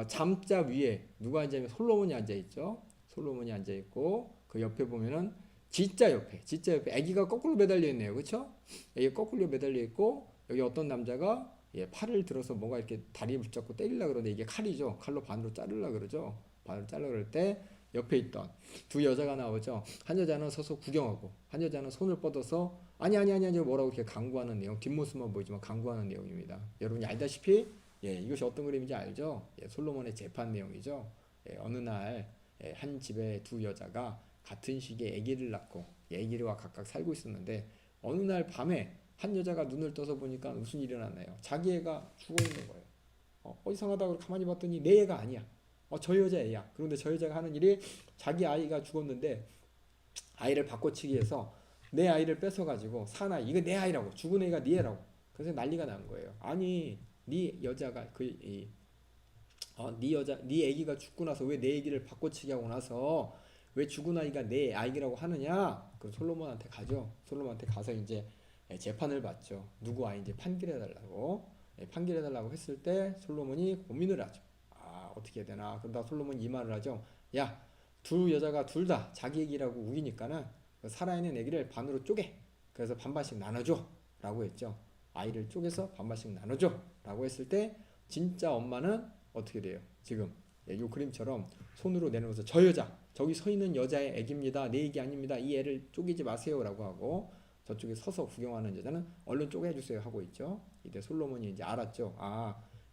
잠자 위에 누가 앉아있냐면 솔로몬이 앉아있죠. 솔로몬이 앉아있고 그 옆에 보면은 지자 옆에 아기가 거꾸로 매달려 있네요. 그렇죠? 아기가 거꾸로 매달려 있고 여기 어떤 남자가 팔을 들어서 뭔가 이렇게 다리 붙잡고 때리려고 그러는데 이게 칼이죠. 칼로 반으로 자르려고 그러죠. 반으로 자르려고 그럴 때 옆에 있던 두 여자가 나오죠. 한 여자는 서서 구경하고 한 여자는 손을 뻗어서 아니 뭐라고 이렇게 강구하는 내용, 뒷모습만 보이지만 강구하는 내용입니다. 여러분이 알다시피 이것이 어떤 그림인지 알죠? 솔로몬의 재판 내용이죠. 어느 날 한 집에 두 여자가 같은 시기에 아기를 낳고 아기와 각각 살고 있었는데 어느 날 밤에 한 여자가 눈을 떠서 보니까 무슨 일이 일어났나요? 자기 애가 죽어 있는 거예요. 이상하다고 가만히 봤더니 내 애가 아니야. 저 여자 애야. 그런데 저 여자가 하는 일이 자기 아이가 죽었는데 아이를 바꿔치기 해서 내 아이를 뺏어가지고 산 아이, 이거 내 아이라고, 죽은 애가 네 애라고. 그래서 난리가 난 거예요. 아니, 네 여자가 네 애기가 죽고 나서 왜 내 애기를 바꿔치기 하고 나서 왜 죽은 아이가 내 아이라고 하느냐? 그 솔로몬한테 가죠. 솔로몬한테 가서 이제 재판을 받죠. 누구 아이인지 판결해달라고. 판결해달라고 했을 때 솔로몬이 고민을 하죠. 어떻게 해야 되나. 그러다 솔로몬이 이 말을 하죠. 야, 두 여자가 둘 다 자기 애기라고 우기니까는 살아있는 애기를 반으로 쪼개. 그래서 반반씩 나눠줘. 라고 했죠. 아이를 쪼개서 반반씩 나눠줘. 라고 했을 때 진짜 엄마는 어떻게 돼요? 지금 이 그림처럼 손으로 내놓으면서 저 여자, 저기 서 있는 여자의 애기입니다. 내 애기 아닙니다. 이 애를 쪼개지 마세요. 라고 하고 저쪽에 서서 구경하는 여자는 얼른 쪼개주세요. 하고 있죠. 이때 솔로몬이 이제 알았죠.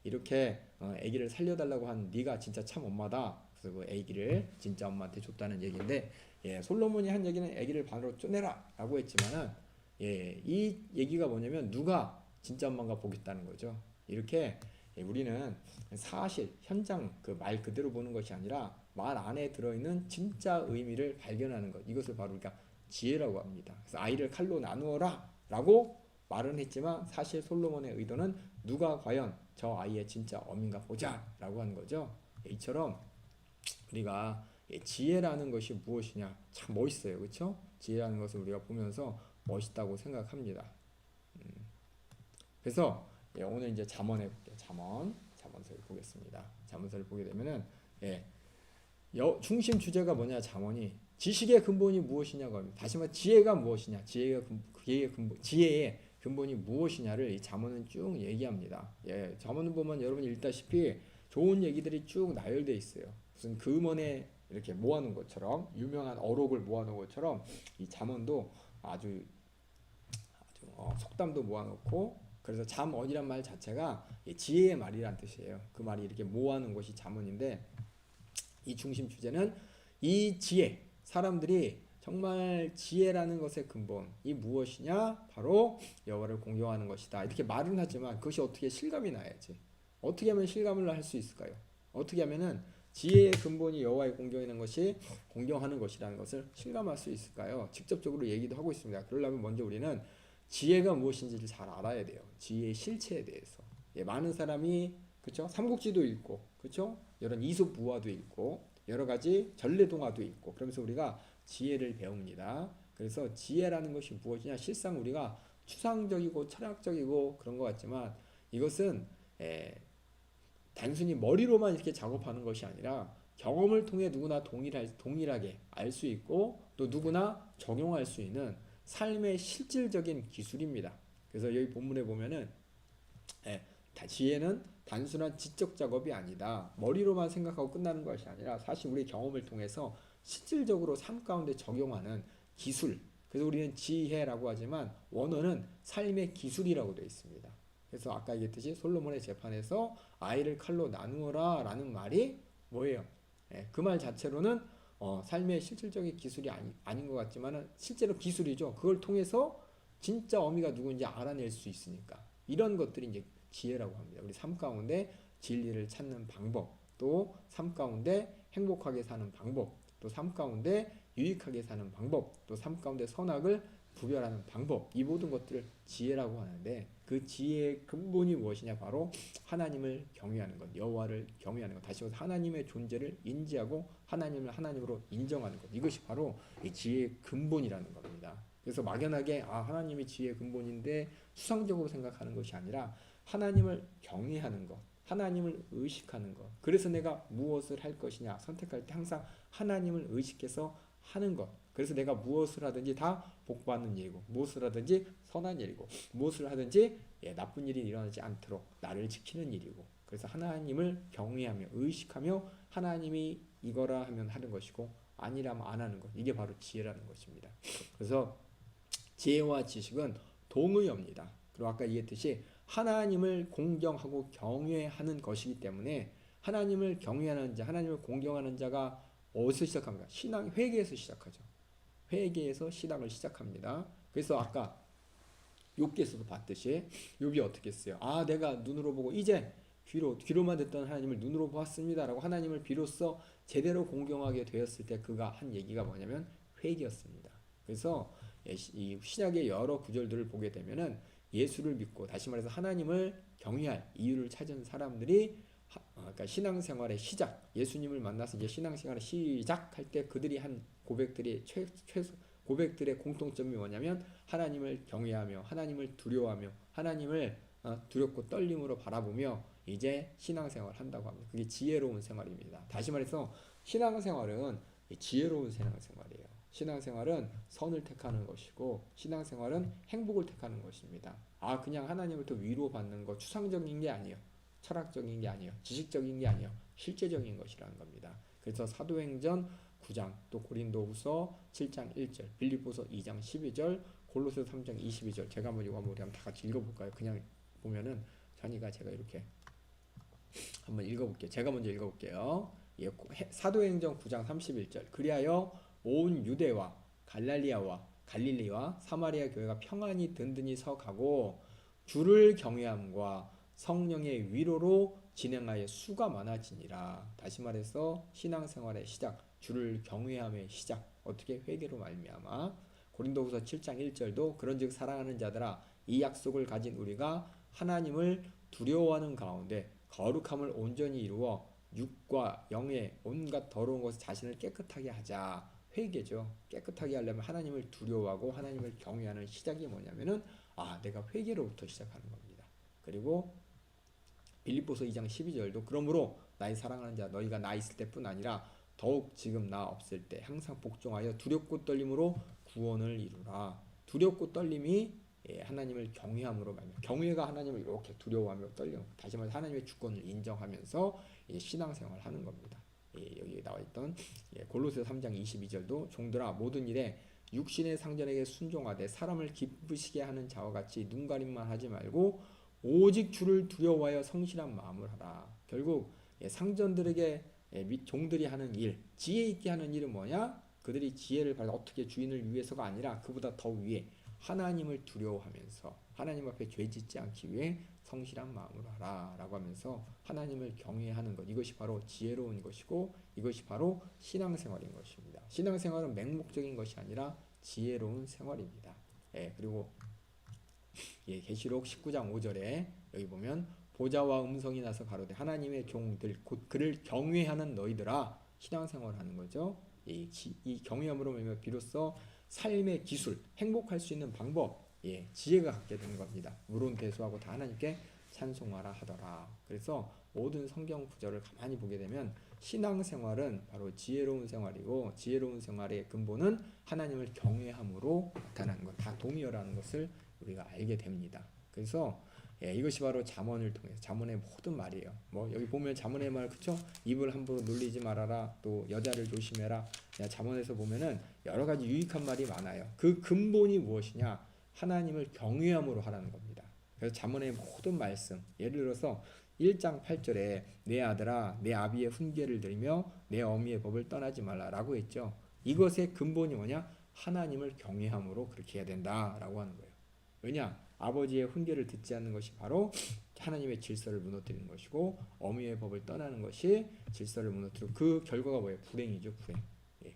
이렇게 아기를 살려달라고 한 네가 진짜 참 엄마다. 그래서 그 아기를 진짜 엄마한테 줬다는 얘기인데 솔로몬이 한 얘기는 아기를 반으로 쪼내라 라고 했지만은 이 얘기가 뭐냐면 누가 진짜 엄마인가 보겠다는 거죠. 이렇게 우리는 사실 현장 그 말 그대로 보는 것이 아니라 말 안에 들어있는 진짜 의미를 발견하는 것, 이것을 바로 우리가 지혜라고 합니다. 그래서 아이를 칼로 나누어라 라고 말은 했지만 사실 솔로몬의 의도는 누가 과연 저 아이의 진짜 어민가 보자 라고 하는 거죠. 이처럼 우리가 지혜라는 것이 무엇이냐, 참 멋있어요. 그렇죠? 지혜라는 것을 우리가 보면서 멋있다고 생각합니다. 그래서 오늘 이제 잠언해 볼게요. 잠언서를 보겠습니다. 잠언서를 보게 되면은 중심 주제가 뭐냐, 잠언이 지식의 근본이 무엇이냐고 합니다. 다시 말해 지혜가 무엇이냐, 지혜의 근본이 무엇이냐를 이 잠언은 쭉 얘기합니다. 잠언을 보면 여러분이 읽다시피 좋은 얘기들이 쭉 나열되어 있어요. 무슨 금원에 이렇게 모아놓은 것처럼, 유명한 어록을 모아놓은 것처럼 이 잠언도 아주 속담도 모아놓고, 그래서 잠언이란 말 자체가 지혜의 말이란 뜻이에요. 그 말이 이렇게 모아놓은 것이 잠언인데, 이 중심 주제는 이 지혜, 사람들이 정말 지혜라는 것의 근본이 무엇이냐? 바로 여호와를 공경하는 것이다. 이렇게 말은 하지만 그것이 어떻게 실감이 나야지. 어떻게 하면 실감을 할 수 있을까요? 어떻게 하면은 지혜의 근본이 여호와의 공경하는 것이라는 것을 실감할 수 있을까요? 직접적으로 얘기도 하고 있습니다. 그러려면 먼저 우리는 지혜가 무엇인지를 잘 알아야 돼요. 지혜의 실체에 대해서. 많은 사람이 그렇죠? 삼국지도 읽고, 그렇죠? 이런 이솝우화도 읽고, 여러 가지 전래동화도 있고, 그러면서 우리가 지혜를 배웁니다. 그래서 지혜라는 것이 무엇이냐? 실상 우리가 추상적이고 철학적이고 그런 것 같지만 이것은 단순히 머리로만 이렇게 작업하는 것이 아니라 경험을 통해 누구나 동일하게 알 수 있고 또 누구나 적용할 수 있는 삶의 실질적인 기술입니다. 그래서 여기 본문에 보면은 지혜는 단순한 지적 작업이 아니다. 머리로만 생각하고 끝나는 것이 아니라 사실 우리 경험을 통해서 실질적으로 삶 가운데 적용하는 기술. 그래서 우리는 지혜라고 하지만 원어는 삶의 기술이라고 되어 있습니다. 그래서 아까 얘기했듯이 솔로몬의 재판에서 아이를 칼로 나누어라 라는 말이 뭐예요? 그 말 자체로는 삶의 실질적인 기술이 아닌 것 같지만 실제로 기술이죠. 그걸 통해서 진짜 어미가 누구인지 알아낼 수 있으니까. 이런 것들이 이제 지혜라고 합니다. 우리 삶 가운데 진리를 찾는 방법, 또 삶 가운데 행복하게 사는 방법, 또 삶 가운데 유익하게 사는 방법, 또 삶 가운데 선악을 구별하는 방법, 이 모든 것들을 지혜라고 하는데 그 지혜의 근본이 무엇이냐? 바로 하나님을 경외하는 것, 여호와를 경외하는 것, 다시 말해서 하나님의 존재를 인지하고 하나님을 하나님으로 인정하는 것, 이것이 바로 이 지혜의 근본이라는 겁니다. 그래서 막연하게 하나님이 지혜의 근본인데 수상적으로 생각하는 것이 아니라 하나님을 경외하는 것, 하나님을 의식하는 것. 그래서 내가 무엇을 할 것이냐 선택할 때 항상 하나님을 의식해서 하는 것. 그래서 내가 무엇을 하든지 다 복받는 일이고 무엇을 하든지 선한 일이고 무엇을 하든지 나쁜 일이 일어나지 않도록 나를 지키는 일이고 그래서 하나님을 경외하며 의식하며 하나님이 이거라 하면 하는 것이고 아니라면 안 하는 것. 이게 바로 지혜라는 것입니다. 그래서 지혜와 지식은 동의어입니다. 그리고 아까 얘기했듯이 하나님을 공경하고 경외하는 것이기 때문에 하나님을 경외하는 자, 하나님을 공경하는 자가 어디서 시작합니까? 신앙 회개에서 시작하죠. 회개에서 신앙을 시작합니다. 그래서 아까 욥기에서도 봤듯이 욥이 어떻게 했어요? 아, 내가 눈으로 보고 이제 귀로만 듣던 하나님을 눈으로 보았습니다라고 하나님을 비로소 제대로 공경하게 되었을 때 그가 한 얘기가 뭐냐면 회개였습니다. 그래서 이 신약의 여러 구절들을 보게 되면은 예수를 믿고 다시 말해서 하나님을 경외할 이유를 찾은 사람들이 그러니까 신앙생활의 시작, 예수님을 만나서 이제 신앙생활을 시작할 때 그들이 한 고백들이 최소 고백들의 공통점이 뭐냐면 하나님을 경외하며 하나님을 두려워하며 하나님을 두렵고 떨림으로 바라보며 이제 신앙생활을 한다고 합니다. 그게 지혜로운 생활입니다. 다시 말해서 신앙생활은 지혜로운 신앙생활이에요. 신앙생활은 선을 택하는 것이고 신앙생활은 행복을 택하는 것입니다. 아, 그냥 하나님부터 위로받는 것, 추상적인 게 아니에요. 철학적인 게 아니에요. 지식적인 게 아니에요. 실제적인 것이라는 겁니다. 그래서 사도행전 9장, 또 고린도후서 7장 1절, 빌립보서 2장 12절, 골로새 3장 22절. 제가 한번 이거 우리 한번 다 같이 읽어볼까요? 그냥 보면은 제가 이렇게 한번 읽어볼게요. 제가 먼저 읽어볼게요. 예, 사도행전 9장 31절. 그리하여 온 유대와 갈릴리와 사마리아 교회가 평안히 든든히 서가고 주를 경외함과 성령의 위로로 진행하여 수가 많아지니라. 다시 말해서 신앙생활의 시작, 주를 경외함의 시작. 어떻게? 회개로 말미암아. 고린도후서 7장 1절도 그런즉 사랑하는 자들아 이 약속을 가진 우리가 하나님을 두려워하는 가운데 거룩함을 온전히 이루어 육과 영의 온갖 더러운 것을 자신을 깨끗하게 하자. 회개죠. 깨끗하게 하려면 하나님을 두려워하고 하나님을 경외하는 시작이 뭐냐면은 내가 회개로부터 시작하는 겁니다. 그리고 빌립보서 2장 12절도 그러므로 나의 사랑하는 자 너희가 나 있을 때뿐 아니라 더욱 지금 나 없을 때 항상 복종하여 두렵고 떨림으로 구원을 이루라. 두렵고 떨림이 하나님을 경외함으로 말미암아 경외가 하나님을 이렇게 두려워하며 떨려 다시 말해서 하나님의 주권을 인정하면서 신앙생활을 하는 겁니다. 여기 나와있던 골로새 3장 22절도 종들아 모든 일에 육신의 상전에게 순종하되 사람을 기쁘시게 하는 자와 같이 눈가림만 하지 말고 오직 주를 두려워하여 성실한 마음을 하라. 결국 상전들에게 및 종들이 하는 일, 지혜 있게 하는 일은 뭐냐? 그들이 지혜를 받아 어떻게 주인을 위해서가 아니라 그보다 더 위에 하나님을 두려워하면서 하나님 앞에 죄 짓지 않기 위해 성실한 마음으로 하라 라고 하면서 하나님을 경외하는 것, 이것이 바로 지혜로운 것이고 이것이 바로 신앙생활인 것입니다. 신앙생활은 맹목적인 것이 아니라 지혜로운 생활입니다. 그리고 계시록 19장 5절에 여기 보면 보좌와 음성이 나서 가로되 하나님의 종들 곧 그를 경외하는 너희들아. 신앙생활을 하는 거죠. 이 경외함으로 말미암아 비로소 삶의 기술, 행복할 수 있는 방법, 지혜가 갖게 되는 겁니다. 물론 대수하고 다 하나님께 찬송하라 하더라. 그래서 모든 성경 구절을 가만히 보게 되면 신앙생활은 바로 지혜로운 생활이고 지혜로운 생활의 근본은 하나님을 경외함으로 나타나는 것, 다 동의어라는 것을 우리가 알게 됩니다. 그래서 이것이 바로 잠언을 통해서 잠언의 모든 말이에요. 뭐 여기 보면 잠언의 말 그쵸? 입을 함부로 놀리지 말아라. 또 여자를 조심해라. 잠언에서 보면은 여러 가지 유익한 말이 많아요. 그 근본이 무엇이냐? 하나님을 경외함으로 하라는 겁니다. 그래서 잠언의 모든 말씀, 예를 들어서 1장 8절에 내 아들아 내 아비의 훈계를 들으며 내 어미의 법을 떠나지 말라라고 했죠. 이것의 근본이 뭐냐? 하나님을 경외함으로 그렇게 해야 된다라고 하는 거예요. 왜냐? 아버지의 훈계를 듣지 않는 것이 바로 하나님의 질서를 무너뜨리는 것이고 어미의 법을 떠나는 것이 질서를 무너뜨리고 그 결과가 뭐예요? 불행이죠. 불행.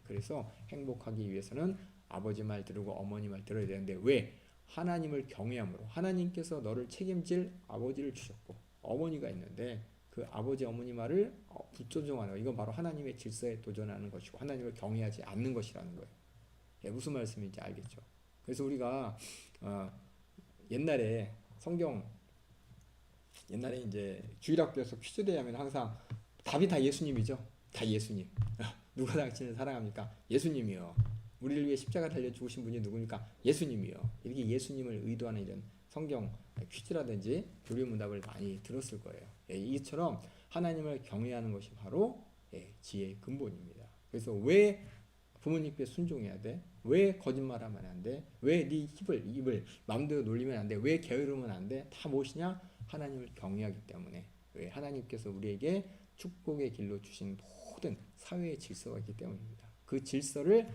그래서 행복하기 위해서는 아버지 말 들으고 어머니 말 들어야 되는데 왜? 하나님을 경외함으로 하나님께서 너를 책임질 아버지를 주셨고 어머니가 있는데 그 아버지 어머니 말을 불존중하는 거. 이건 바로 하나님의 질서에 도전하는 것이고 하나님을 경외하지 않는 것이라는 거예요. 무슨 말씀인지 알겠죠? 그래서 우리가 옛날에 성경 옛날에 이제 주일학교에서 퀴즈 대회하면 항상 답이 다 예수님이죠. 다 예수님. 누가 당신을 사랑합니까? 예수님이요. 우리를 위해 십자가 달려 죽으신 분이 누굽니까? 예수님이요. 이렇게 예수님을 의도하는 이런 성경 퀴즈라든지 교리문답을 많이 들었을 거예요. 예, 이처럼 하나님을 경외하는 것이 바로 지혜의 근본입니다. 그래서 왜 부모님께 순종해야 돼? 왜 거짓말하면 안 돼? 왜 네 입을 마음대로 놀리면 안 돼? 왜 게으르면 안 돼? 다 무엇이냐? 하나님을 경외하기 때문에. 왜 하나님께서 우리에게 축복의 길로 주신 모든 사회의 질서가 있기 때문입니다. 그 질서를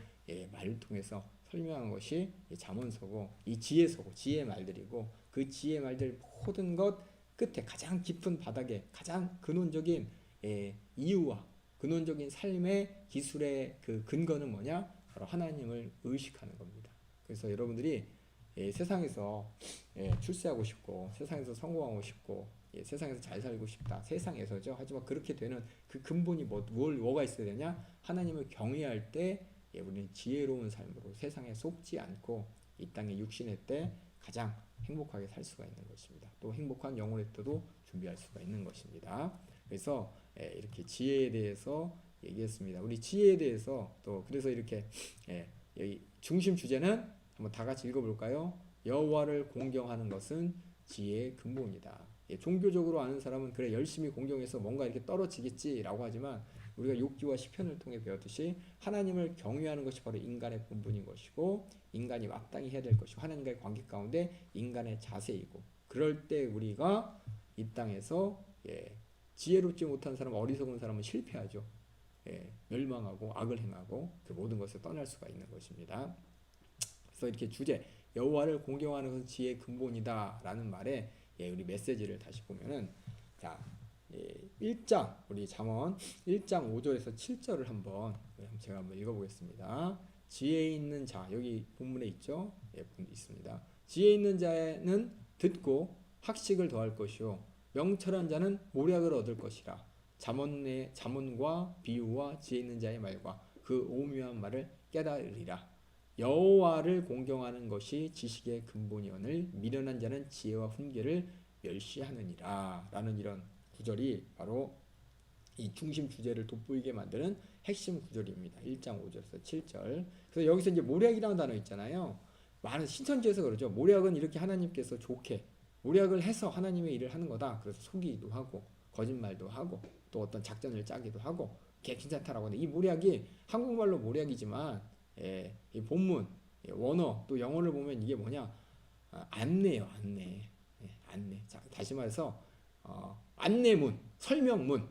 말을 통해서 설명한 것이 잠언서고 이 지혜서고 지혜의 말들이고 그 지혜의 말들 모든 것 끝에 가장 깊은 바닥에 가장 근원적인 이유와 근원적인 삶의 기술의 그 근거는 뭐냐? 바로 하나님을 의식하는 겁니다. 그래서 여러분들이 세상에서 출세하고 싶고 세상에서 성공하고 싶고 세상에서 잘 살고 싶다. 세상에서죠. 하지만 그렇게 되는 그 근본이 뭐가 있어야 되냐? 하나님을 경외할 때 우리는 지혜로운 삶으로 세상에 속지 않고 이 땅의 육신의 때 가장 행복하게 살 수가 있는 것입니다. 또 행복한 영혼의 때도 준비할 수가 있는 것입니다. 그래서 이렇게 지혜에 대해서 얘기했습니다. 우리 지혜에 대해서 또 그래서 이렇게 여기 중심 주제는 한번 다 같이 읽어볼까요? 여호와를 공경하는 것은 지혜의 근본이다. 종교적으로 아는 사람은 그래 열심히 공경해서 뭔가 이렇게 떨어지겠지라고 하지만 우리가 욥기와 시편을 통해 배웠듯이 하나님을 경외하는 것이 바로 인간의 본분인 것이고 인간이 마땅히 해야 될 것이고 하나님과의 관계 가운데 인간의 자세이고 그럴 때 우리가 이 땅에서 지혜롭지 못한 사람, 어리석은 사람은 실패하죠. 멸망하고 악을 행하고 그 모든 것을 떠날 수가 있는 것입니다. 그래서 이렇게 주제 여호와를 공경하는 것은 지혜의 근본이다라는 말에 우리 메시지를 다시 보면은 자 1장 우리 잠언 1장 5절에서 7절을 제가 한번 읽어보겠습니다. 지혜 있는 자 여기 본문에 있죠? 있습니다. 지혜 있는 자는 듣고 학식을 더할 것이요 명철한 자는 모략을 얻을 것이라. 잠언과 비유와 지혜 있는 자의 말과 그 오묘한 말을 깨달으리라. 여호와를 공경하는 것이 지식의 근본이오늘 미련한 자는 지혜와 훈계를 멸시하느니라 라는 이런 구절이 바로 이 중심 주제를 돋보이게 만드는 핵심 구절입니다. 1장 5절에서 7절. 그래서 여기서 이제 모략이라는 단어 있잖아요. 많은 신천지에서 그러죠. 모략은 이렇게 하나님께서 좋게 모략을 해서 하나님의 일을 하는 거다. 그래서 속이기도 하고 거짓말도 하고 또 어떤 작전을 짜기도 하고 그게 괜찮다라고 하는데 이 모략이 한국말로 모략이지만 이 본문 원어 또 영어를 보면 이게 뭐냐 안내요 안내 안내. 자, 다시 말해서 안내문 설명문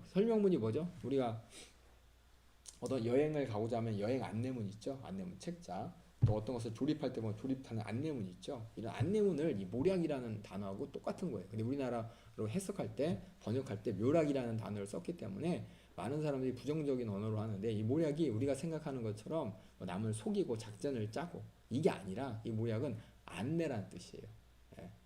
설명문이 뭐죠? 우리가 어떤 여행을 가고자 하면 여행 안내문 있죠. 안내문 책자. 또 어떤 것을 조립할 때 보면 조립하는 안내문 있죠. 이런 안내문을 이 모략이라는 단어하고 똑같은 거예요. 근데 우리나라로 해석할 때 번역할 때 묘락이라는 단어를 썼기 때문에 많은 사람들이 부정적인 언어로 하는데 이 모략이 우리가 생각하는 것처럼 남을 속이고 작전을 짜고 이게 아니라 이 모략은 안내라는 뜻이에요.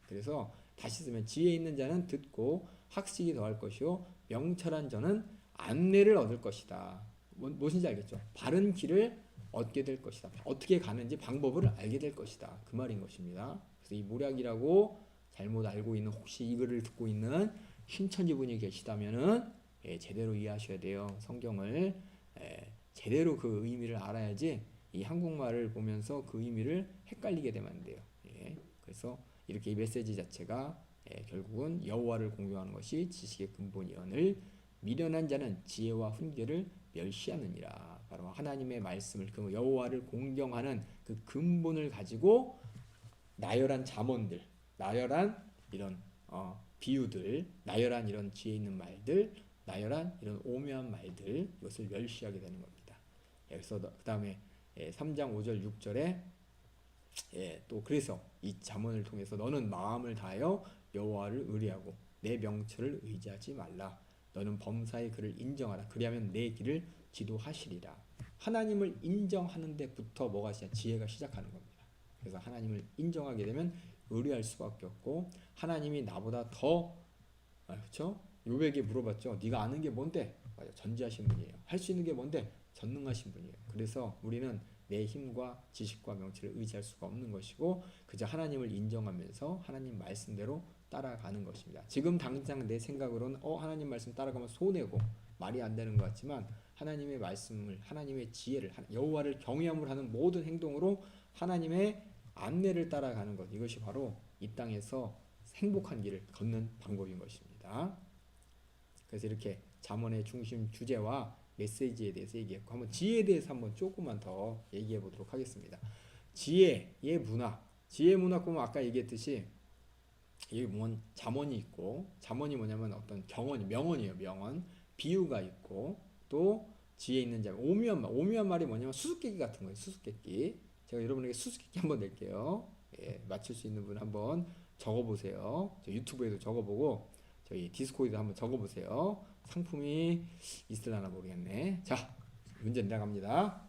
그래서 다시 쓰면 지혜 있는 자는 듣고 학식이 더할 것이요 명철한 자는 안내를 얻을 것이다. 무엇인지 알겠죠? 바른 길을 얻게 될 것이다. 어떻게 가는지 방법을 알게 될 것이다. 그 말인 것입니다. 그래서 이 모략이라고 잘못 알고 있는 혹시 이 글을 듣고 있는 신천지 분이 계시다면은 제대로 이해하셔야 돼요. 성경을 제대로 그 의미를 알아야지 이 한국말을 보면서 그 의미를 헷갈리게 되면 안 돼요. 그래서 이렇게 이 메시지 자체가 결국은 여호와를 공경하는 것이 지식의 근본이오늘 미련한 자는 지혜와 훈계를 멸시하느니라. 바로 하나님의 말씀을 그 여호와를 공경하는 그 근본을 가지고 나열한 잠언들, 나열한 이런 비유들, 나열한 이런 지혜 있는 말들, 나열한 이런 오묘한 말들 이것을 멸시하게 되는 겁니다. 그래서 그 다음에 3장 5절 6절에 또 그래서 이 잠언을 통해서 너는 마음을 다하여 여호와를 의뢰하고 내 명철을 의지하지 말라. 너는 범사의 그를 인정하라. 그리하면 내 길을 지도하시리라. 하나님을 인정하는 데부터 뭐가 지혜가 시작하는 겁니다. 그래서 하나님을 인정하게 되면 의뢰할 수밖에 없고 하나님이 나보다 더 그렇죠? 욥에게 물어봤죠. 네가 아는 게 뭔데? 맞아, 전지하신 분이에요. 할 수 있는 게 뭔데? 전능하신 분이에요. 그래서 우리는 내 힘과 지식과 명철을 의지할 수가 없는 것이고 그저 하나님을 인정하면서 하나님 말씀대로 따라가는 것입니다. 지금 당장 내 생각으로는 하나님 말씀 따라가면 손해고 말이 안 되는 것 같지만 하나님의 말씀을 하나님의 지혜를 여호와를 경외함을 하는 모든 행동으로 하나님의 안내를 따라가는 것 이것이 바로 이 땅에서 행복한 길을 걷는 방법인 것입니다. 그래서 이렇게 잠언의 중심 주제와 메시지에 대해서 얘기했고 한번 지혜에 대해서 한번 조금만 더 얘기해 보도록 하겠습니다. 지혜의 문화, 지혜 문화 보면 아까 얘기했듯이 여기 보면 잠언이 있고 잠언이 뭐냐면 어떤 경언이 명언이에요. 명언 비유가 있고 또 지혜 있는 자면 오묘한 말이 뭐냐면 수수께끼 같은 거예요. 수수께끼 제가 여러분에게 수수께끼 한번 낼게요. 예, 맞출 수 있는 분 한번 적어보세요. 저 유튜브에도 적어보고 저희 디스코드도 한번 적어보세요. 상품이 있으려나 모르겠네. 자 문제 나갑니다.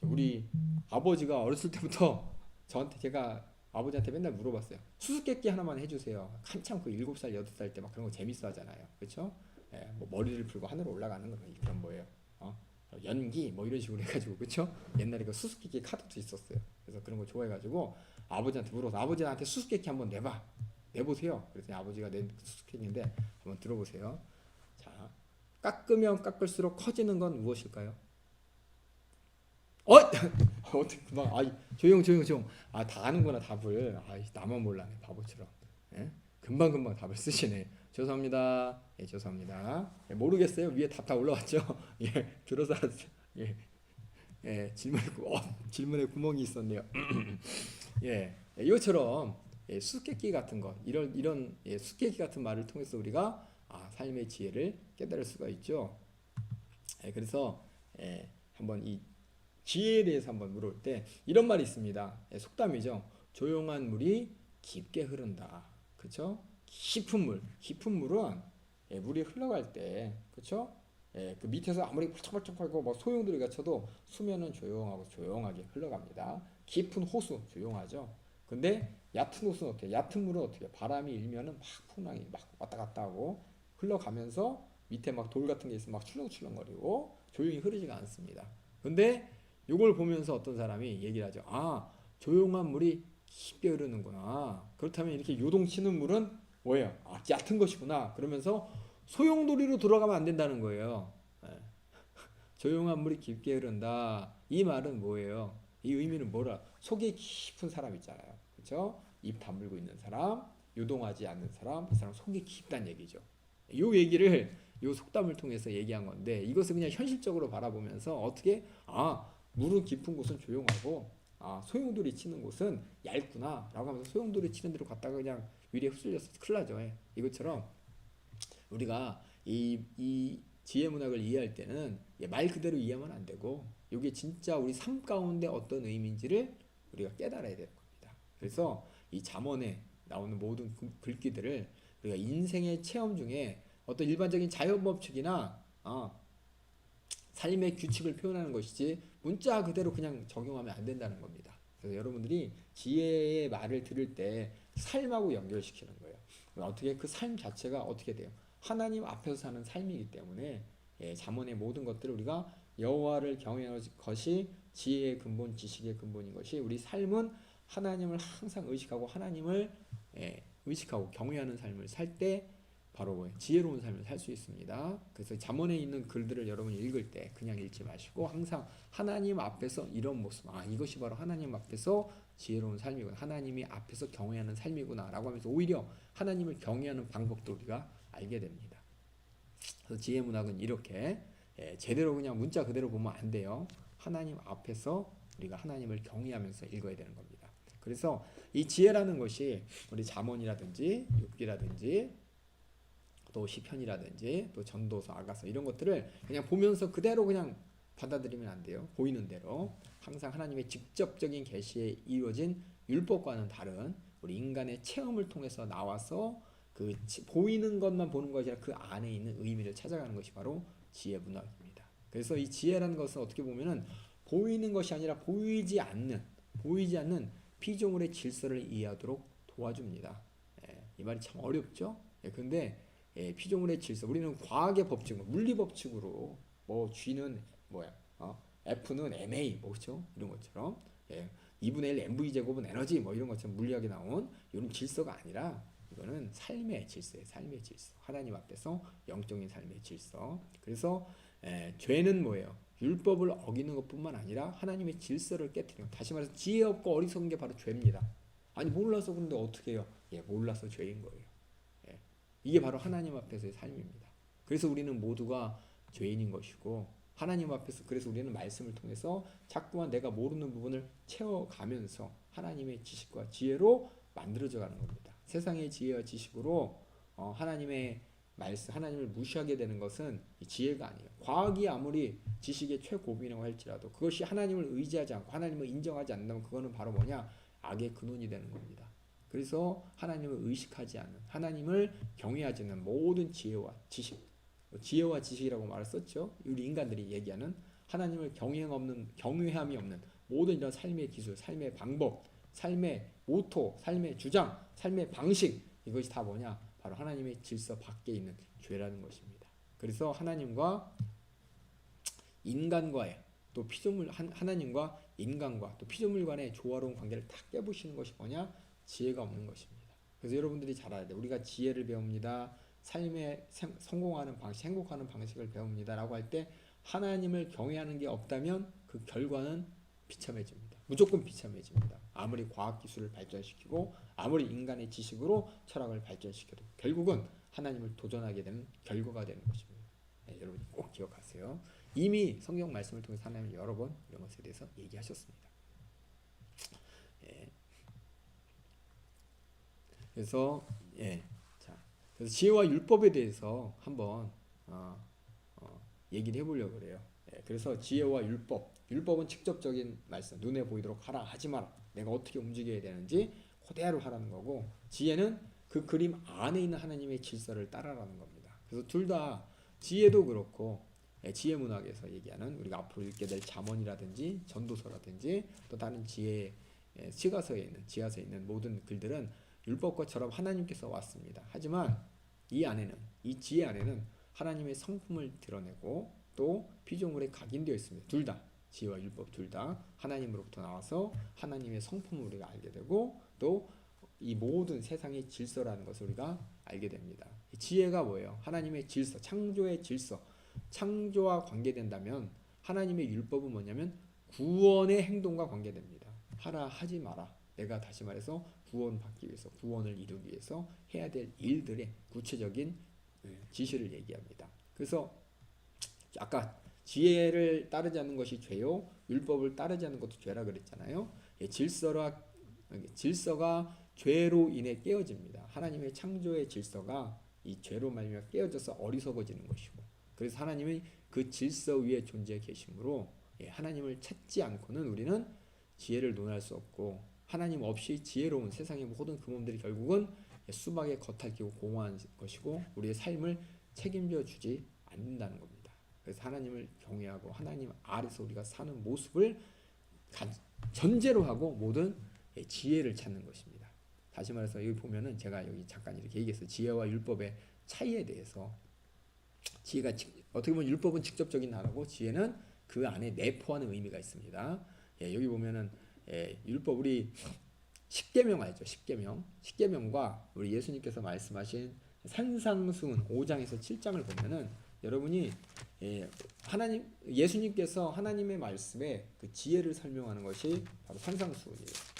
우리 아버지가 어렸을 때부터 저한테 제가 아버지한테 맨날 물어봤어요. 수수께끼 하나만 해주세요. 한참 그 7살, 8살 때 막 그런 거 재밌어 하잖아요. 그렇죠? 예, 뭐 머리를 풀고 하늘로 올라가는 거 그런 뭐예요. 연기 뭐 이런 식으로 해가지고 그렇죠? 옛날에 그 수수께끼 카드도 있었어요. 그래서 그런 거 좋아해가지고 아버지한테 물어서 아버지한테 수수께끼 한번 내보세요. 그랬더니 아버지가 낸 수수께끼인데 한번 들어보세요. 자, 깎으면 깎을수록 커지는 건 무엇일까요? 어떻게 막 조용. 다 아는구나 답을. 나만 몰라네 바보처럼. 예? 금방 답을 쓰시네. 죄송합니다. 예, 죄송합니다. 예, 모르겠어요. 위에 답 다 올라왔죠. 예, 들어서 알았어요. 예, 질문에 구멍이 있었네요. 예, 이것처럼 수수께끼 같은 것, 이런 수수께끼 같은 말을 통해서 우리가 삶의 지혜를 깨달을 수가 있죠. 그래서 한번 이 지혜에 대해서 한번 물어볼 때 이런 말이 있습니다. 속담이죠. 조용한 물이 깊게 흐른다. 그렇죠? 깊은 물은 물이 흘러갈 때, 그렇죠? 그 밑에서 아무리 펄쩍펄쩍하고 뭐 소용돌이가 쳐도 수면은 조용하게 흘러갑니다. 깊은 호수 조용하죠. 근데 얕은 호수는 어떻게? 얕은 물은 어떻게? 바람이 일면은 막 풍랑이 막 왔다 갔다 하고 흘러가면서 밑에 막 돌 같은 게 있으면 막 출렁출렁거리고 조용히 흐르지가 않습니다. 근데 이걸 보면서 어떤 사람이 얘기를 하죠. 조용한 물이 깊게 흐르는구나. 그렇다면 이렇게 요동치는 물은 뭐예요? 얕은 것이구나. 그러면서 소용돌이로 돌아가면 안 된다는 거예요. 조용한 물이 깊게 흐른다. 이 말은 뭐예요? 이 의미는 뭐라? 속이 깊은 사람 있잖아요. 그렇죠? 입 다물고 있는 사람, 요동하지 않는 사람, 그 사람 속이 깊다는 얘기죠. 이 얘기를 이 속담을 통해서 얘기한 건데 이것을 그냥 현실적으로 바라보면서 어떻게 물은 깊은 곳은 조용하고 소용돌이 치는 곳은 얇구나 라고 하면서 소용돌이 치는 데로 갔다가 그냥 위리에 휩쓸려서 큰일 나죠. 이것처럼 우리가 이 지혜 문학을 이해할 때는 말 그대로 이해하면 안 되고 이게 진짜 우리 삶 가운데 어떤 의미인지를 우리가 깨달아야 되는 겁니다. 그래서 이 잠언에 나오는 모든 글귀들을 우리가 인생의 체험 중에 어떤 일반적인 자연법칙이나 삶의 규칙을 표현하는 것이지 문자 그대로 그냥 적용하면 안 된다는 겁니다. 그래서 여러분들이 지혜의 말을 들을 때 삶하고 연결시키는 거예요. 어떻게 그 삶 자체가 어떻게 돼요? 하나님 앞에서 사는 삶이기 때문에 잠언의 모든 것들을 우리가 여호와를 경외하는 것이 지혜의 근본, 지식의 근본인 것이 우리 삶은 하나님을 항상 의식하고 하나님을 의식하고 경외하는 삶을 살 때 바로 지혜로운 삶을 살 수 있습니다. 그래서 잠언에 있는 글들을 여러분이 읽을 때 그냥 읽지 마시고 항상 하나님 앞에서 이런 모습, 이것이 바로 하나님 앞에서 지혜로운 삶이구나, 하나님이 앞에서 경외하는 삶이구나 라고 하면서 오히려 하나님을 경외하는 방법도 우리가 알게 됩니다. 그래서 지혜 문학은 이렇게 제대로 그냥 문자 그대로 보면 안 돼요. 하나님 앞에서 우리가 하나님을 경외하면서 읽어야 되는 겁니다. 그래서 이 지혜라는 것이 우리 잠언이라든지 욥기라든지 또 시편이라든지 또 전도서, 아가서 이런 것들을 그냥 보면서 그대로 그냥 받아들이면 안 돼요. 보이는 대로 항상 하나님의 직접적인 계시에 이루어진 율법과는 다른 우리 인간의 체험을 통해서 나와서 그 보이는 것만 보는 것이 아니라 그 안에 있는 의미를 찾아가는 것이 바로 지혜 문학입니다. 그래서 이 지혜라는 것은 어떻게 보면은 보이는 것이 아니라 보이지 않는 피조물의 질서를 이해하도록 도와줍니다. 이 말이 참 어렵죠? 근데 피조물의 질서, 우리는 과학의 법칙, 물리 법칙으로 뭐 G는 뭐야, F는 ma 뭐 그렇죠? 이런 것처럼 2분의 1 mv 제곱은 에너지 뭐 이런 것처럼 물리학에 나온 이런 질서가 아니라 이거는 삶의 질서예요. 삶의 질서. 하나님 앞에서 영적인 삶의 질서. 그래서 죄는 뭐예요? 율법을 어기는 것뿐만 아니라 하나님의 질서를 깨뜨리는 것. 다시 말해서 지혜 없고 어리석은 게 바로 죄입니다. 아니 몰라서 근데 어떻게 해요? 예, 몰라서 죄인 거예요. 예. 이게 바로 하나님 앞에서의 삶입니다. 그래서 우리는 모두가 죄인인 것이고 하나님 앞에서 그래서 우리는 말씀을 통해서 자꾸만 내가 모르는 부분을 채워가면서 하나님의 지식과 지혜로 만들어져 가는 겁니다. 세상의 지혜와 지식으로 하나님의 말씀, 하나님을 무시하게 되는 것은 지혜가 아니에요. 과학이 아무리 지식의 최고비라고 할지라도 그것이 하나님을 의지하지 않고 하나님을 인정하지 않는다면 그거는 바로 뭐냐? 악의 근원이 되는 겁니다. 그래서 하나님을 의식하지 않는, 하나님을 경외하지 않는 모든 지혜와 지식, 지혜와 지식이라고 말을 썼죠. 우리 인간들이 얘기하는 하나님을 경외함이 없는 모든 이런 삶의 기술, 삶의 방법, 삶의 모토, 삶의 주장, 삶의 방식, 이것이 다 뭐냐? 바로 하나님의 질서 밖에 있는 죄라는 것입니다. 그래서 하나님과 인간과의 또 피조물 하나님과 인간과 또 피조물 간의 조화로운 관계를 다 깨부시는 것이 뭐냐? 지혜가 없는 것입니다. 그래서 여러분들이 잘 알아야 돼요. 우리가 지혜를 배웁니다. 삶에 성공하는 방식, 행복하는 방식을 배웁니다. 라고 할 때 하나님을 경외하는 게 없다면 그 결과는 비참해집니다. 무조건 비참해집니다. 아무리 과학기술을 발전시키고 아무리 인간의 지식으로 철학을 발전시켜도 결국은 하나님을 도전하게 되는 결과가 되는 것입니다. 네, 여러분이 꼭 기억하세요. 이미 성경 말씀을 통해서 하나님은 여러 번 이런 것에 대해서 얘기하셨습니다. 예. 그래서 그래서 지혜와 율법에 대해서 한번 얘기를 해보려고 그래요. 그래서 지혜와 율법은 직접적인 말씀, 눈에 보이도록 하라, 하지 마라, 내가 어떻게 움직여야 되는지 그대로 하라는 거고, 지혜는 그 그림 안에 있는 하나님의 질서를 따라라는 겁니다. 그래서 둘 다 지혜도 그렇고 지혜 문학에서 얘기하는 우리가 앞으로 읽게 될 잠언이라든지 전도서라든지 또 다른 지혜 지하서에 있는 모든 글들은 율법과처럼 하나님께서 왔습니다. 하지만 이 지혜 안에는 하나님의 성품을 드러내고 또 피조물에 각인되어 있습니다. 둘 다, 지혜와 율법 둘 다 하나님으로부터 나와서 하나님의 성품을 우리가 알게 되고 또 이 모든 세상의 질서라는 것을 우리가 알게 됩니다. 지혜가 뭐예요? 하나님의 질서, 창조의 질서, 창조와 관계된다면 하나님의 율법은 뭐냐면 구원의 행동과 관계됩니다. 하라, 하지 마라. 내가 다시 말해서 구원받기 위해서, 구원을 이루기 위해서 해야 될 일들의 구체적인 지시를 얘기합니다. 그래서 아까 지혜를 따르지 않는 것이 죄요, 율법을 따르지 않는 것도 죄라 그랬잖아요. 질서가 죄로 인해 깨어집니다. 하나님의 창조의 질서가 이 죄로 말미암아 깨어져서 어리석어지는 것이고, 그래서 하나님이 그 질서 위에 존재해 계시므로 하나님을 찾지 않고는 우리는 지혜를 논할 수 없고, 하나님 없이 지혜로운 세상의 모든 금음들이 결국은 수박에 겉핥기고 공허한 것이고 우리의 삶을 책임져 주지 않는다는 겁니다. 그래서 하나님을 경외하고 하나님 아래서 우리가 사는 모습을 전제로 하고 모든 지혜를 찾는 것입니다. 다시 말해서 여기 보면은 제가 여기 잠깐 이렇게 얘기했어요. 지혜와 율법의 차이에 대해서. 지혜가 어떻게 보면 율법은 직접적인 단어고 지혜는 그 안에 내포하는 의미가 있습니다. 여기 보면은 율법, 우리 십계명 알죠? 십계명과 우리 예수님께서 말씀하신 산상수훈 5장에서 7장을 보면은 여러분이 예수님께서 하나님의 말씀에 그 지혜를 설명하는 것이 바로 산상수훈이에요.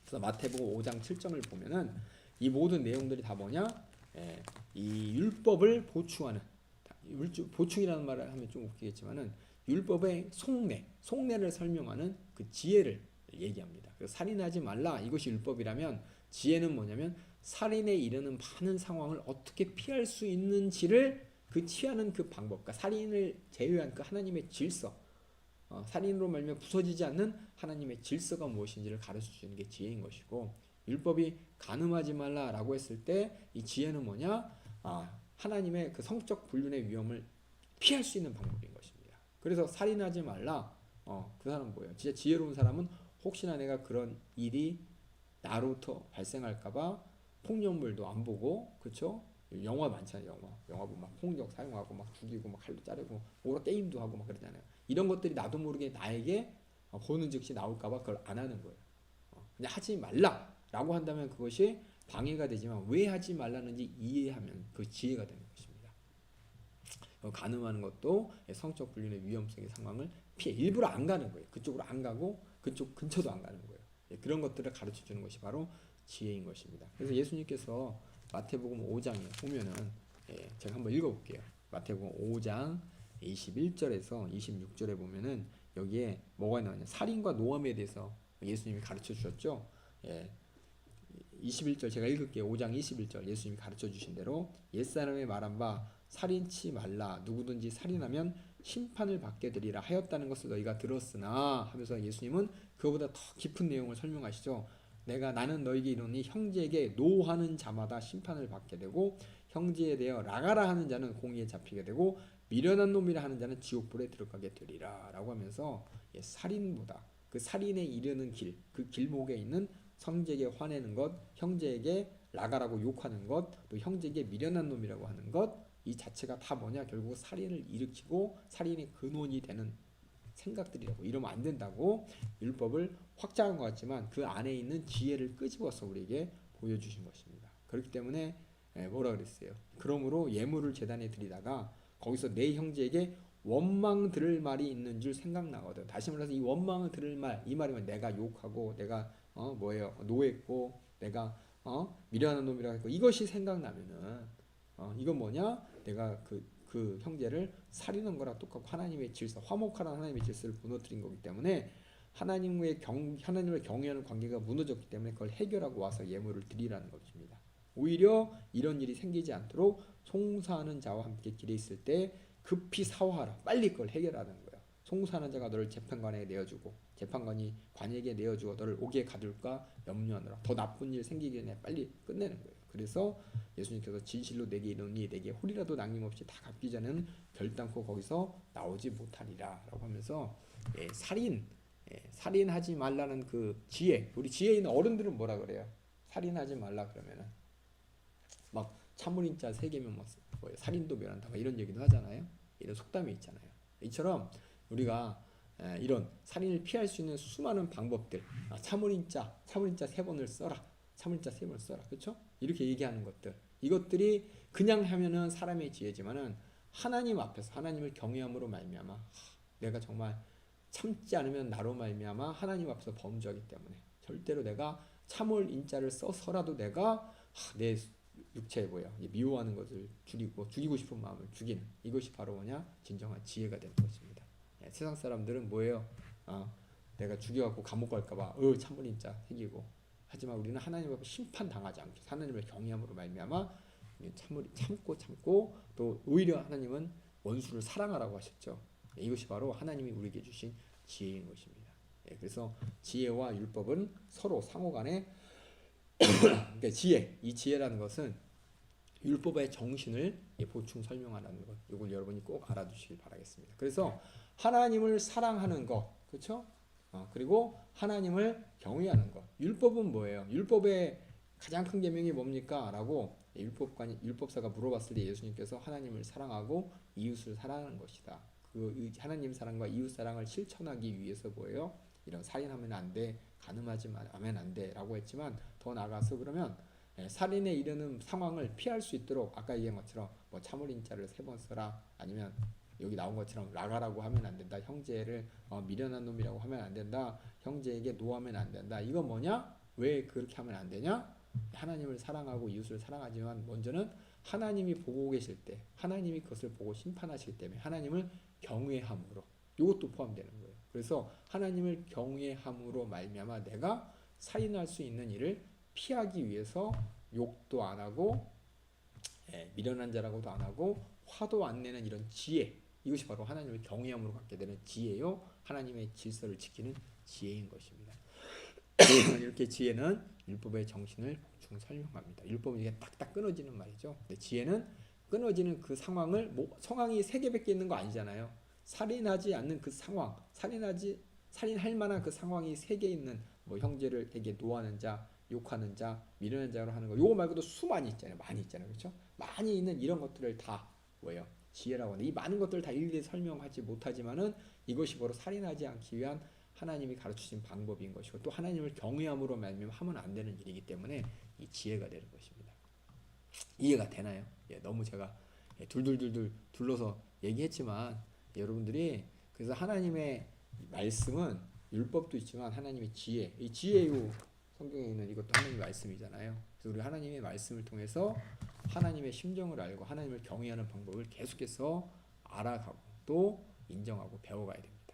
그래서 마태복음 5장 7장을 보면은 이 모든 내용들이 다 뭐냐? 이 율법을 보충하는, 보충이라는 말을 하면 좀 웃기겠지만은 율법의 속내를 설명하는 그 지혜를 얘기합니다. 그래서 살인하지 말라, 이것이 율법이라면 지혜는 뭐냐면 살인에 이르는 많은 상황을 어떻게 피할 수 있는지를 취하는 그 방법, 그러니까 살인을 제외한 그 하나님의 질서, 살인으로 말미암아 부서지지 않는 하나님의 질서가 무엇인지를 가르쳐 주는 게 지혜인 것이고, 율법이 간음하지 말라라고 했을 때 이 지혜는 뭐냐? 하나님의 그 성적 불륜의 위험을 피할 수 있는 방법인 것입니다. 그래서 살인하지 말라. 그 사람은 뭐예요? 진짜 지혜로운 사람은 혹시나 내가 그런 일이 나로부터 발생할까봐 폭력물도 안 보고, 그렇죠? 영화 많잖아요. 영화 보면 막 폭력 사용하고 막 죽이고 막 칼로 자르고 오라 게임도 하고 막 그러잖아요. 이런 것들이 나도 모르게 나에게 보는 즉시 나올까봐 그걸 안 하는 거예요. 그냥 하지 말라라고 한다면 그것이 방해가 되지만 왜 하지 말라는지 이해하면 그 지혜가 되는 것입니다. 간음하는 것도 성적 불륜의 위험성의 상황을 피해 일부러 안 가는 거예요. 그쪽으로 안 가고 그쪽 근처도 안 가는 거예요. 그런 것들을 가르쳐 주는 것이 바로 지혜인 것입니다. 그래서 예수님께서 마태복음 5장에 보면은 제가 한번 읽어볼게요. 마태복음 5장 21절에서 26절에 보면은 여기에 뭐가 나오냐, 살인과 노함에 대해서 예수님이 가르쳐 주셨죠. 21절 제가 읽을게요. 5장 21절 예수님이 가르쳐 주신 대로 옛사람의 말한 바 살인치 말라 누구든지 살인하면 심판을 받게 되리라 하였다는 것을 너희가 들었으나 하면서 예수님은 그거보다 더 깊은 내용을 설명하시죠. 나는 너희에게 이르노니 형제에게 노하는 자마다 심판을 받게 되고 형제에 대하여 라가라 하는 자는 공의에 잡히게 되고 미련한 놈이라 하는 자는 지옥불에 들어가게 되리라 라고 하면서 살인보다 그 살인에 이르는 길, 그 길목에 있는 형제에게 화내는 것, 형제에게 라가라고 욕하는 것, 또 형제에게 미련한 놈이라고 하는 것, 이 자체가 다 뭐냐, 결국 살인을 일으키고 살인의 근원이 되는 생각들이라고. 이러면 안 된다고 율법을 확장한 것 같지만 그 안에 있는 지혜를 끄집어서 우리에게 보여주신 것입니다. 그렇기 때문에 뭐라 그랬어요? 그러므로 예물을 제단에 드리다가 거기서 내 형제에게 원망 들을 말이 있는 줄 생각나거든. 다시 말해서 이 원망을 들을 말, 이 말이면 내가 욕하고 내가 노했고 내가 미련한 놈이라고 했고 이것이 생각나면은 이건 뭐냐? 내가 그 형제를 살인한 거랑 똑같고 하나님의 질서, 화목하라는 하나님의 질서를 무너뜨린 거기 때문에 하나님을 경외하는 관계가 무너졌기 때문에 그걸 해결하고 와서 예물을 드리라는 것입니다. 오히려 이런 일이 생기지 않도록 송사하는 자와 함께 길에 있을 때 급히 사화하라. 빨리 그걸 해결하는 거예요. 송사하는 자가 너를 재판관에게 내어주고 재판관이 관에게 내어주고 너를 옥에 가둘까 염려하느라. 더 나쁜 일 생기기 전에 빨리 끝내는 거예요. 그래서 예수님께서 진실로 내게 이르노니 내게 홀이라도 남김없이 다 갚기 전에는 결단코 거기서 나오지 못하리라 라고 하면서 살인하지 말라는 그 지혜, 우리 지혜 있는 어른들은 뭐라 그래요? 살인하지 말라 그러면은 막 참물인자 3개면 뭐 살인도 면한다 이런 얘기도 하잖아요. 이런 속담이 있잖아요. 이처럼 우리가 이런 살인을 피할 수 있는 수많은 방법들, 참물인자 3번을 써라, 참물인자 3번을 써라, 그렇죠? 이렇게 얘기하는 것들, 이것들이 그냥 하면은 사람의 지혜지만은 하나님 앞에서 하나님을 경외함으로 말미암아 내가 정말 참지 않으면 나로 말미암아 하나님 앞에서 범죄하기 때문에 절대로 내가 참을인자를 써서라도 내가 내 육체에 미워하는 것을 죽이고 싶은 마음을 죽이는, 이것이 바로 뭐냐? 진정한 지혜가 되는 것입니다. 세상 사람들은 뭐예요? 내가 죽여갖고 감옥 갈까봐 참을인자 새기고, 하지만 우리는 하나님 앞에 심판 당하지 않게 하나님을 경외함으로 말미암아 참고 또 오히려 하나님은 원수를 사랑하라고 하셨죠. 이것이 바로 하나님이 우리에게 주신 지혜인 것입니다. 그래서 지혜와 율법은 서로 상호간에 그러니까 이 지혜라는 것은 율법의 정신을 보충 설명하는 것. 이걸 여러분이 꼭 알아두시길 바라겠습니다. 그래서 하나님을 사랑하는 것, 그렇죠? 그리고 하나님을 경외하는 것. 율법은 뭐예요? 율법의 가장 큰 계명이 뭡니까? 라고 율법사가 물어봤을 때 예수님께서 하나님을 사랑하고 이웃을 사랑하는 것이다. 그 하나님 사랑과 이웃 사랑을 실천하기 위해서 뭐예요? 이런 살인하면 안 돼, 간음하지 하면 안 돼라고 했지만 더 나아가서 그러면 살인에 이르는 상황을 피할 수 있도록 아까 얘기한 것처럼 뭐 참을인자를 3번 써라, 아니면 여기 나온 것처럼 라가라고 하면 안 된다, 형제를 미련한 놈이라고 하면 안 된다, 형제에게 노하면 안 된다. 이건 뭐냐? 왜 그렇게 하면 안 되냐? 하나님을 사랑하고 이웃을 사랑하지만 먼저는 하나님이 보고 계실 때 하나님이 그것을 보고 심판하실 때문에 하나님을 경외함으로, 이것도 포함되는 거예요. 그래서 하나님을 경외함으로 말미암아 내가 살인할 수 있는 일을 피하기 위해서 욕도 안 하고 미련한 자라고도 안 하고 화도 안 내는 이런 지혜, 이것이 바로 하나님을 경외함으로 갖게 되는 지혜요, 하나님의 질서를 지키는 지혜인 것입니다. 이렇게 지혜는 율법의 정신을 보충 설명합니다. 율법은 이게 딱딱 끊어지는 말이죠. 근데 지혜는 끊어지는 그 상황을 상황이 3개밖에 있는 거 아니잖아요. 살인하지 않는 그 상황, 살인할 만한 그 상황이 3개 있는 형제를에게 노하는 자, 욕하는 자, 미련한 자로 하는 거. 요거 말고도 수많이 있잖아요. 많이 있잖아요. 그렇죠? 많이 있는 이런 것들을 다 뭐예요? 지혜라고 하는데 이 많은 것들을 다 일일이 설명하지 못하지만은 이것이 바로 살인하지 않기 위한 하나님이 가르치신 방법인 것이고 또 하나님을 경외함으로 말미암아 하면 안 되는 일이기 때문에 이 지혜가 되는 것입니다. 이해가 되나요? 예, 너무 제가 둘둘둘둘 둘러서 얘기했지만 여러분들이 그래서 하나님의 말씀은 율법도 있지만 하나님의 지혜, 이 지혜요 성경에 있는 이것도 하나님의 말씀이잖아요. 그래서 우리 하나님의 말씀을 통해서 하나님의 심정을 알고 하나님을 경외하는 방법을 계속해서 알아가고 또 인정하고 배워가야 됩니다.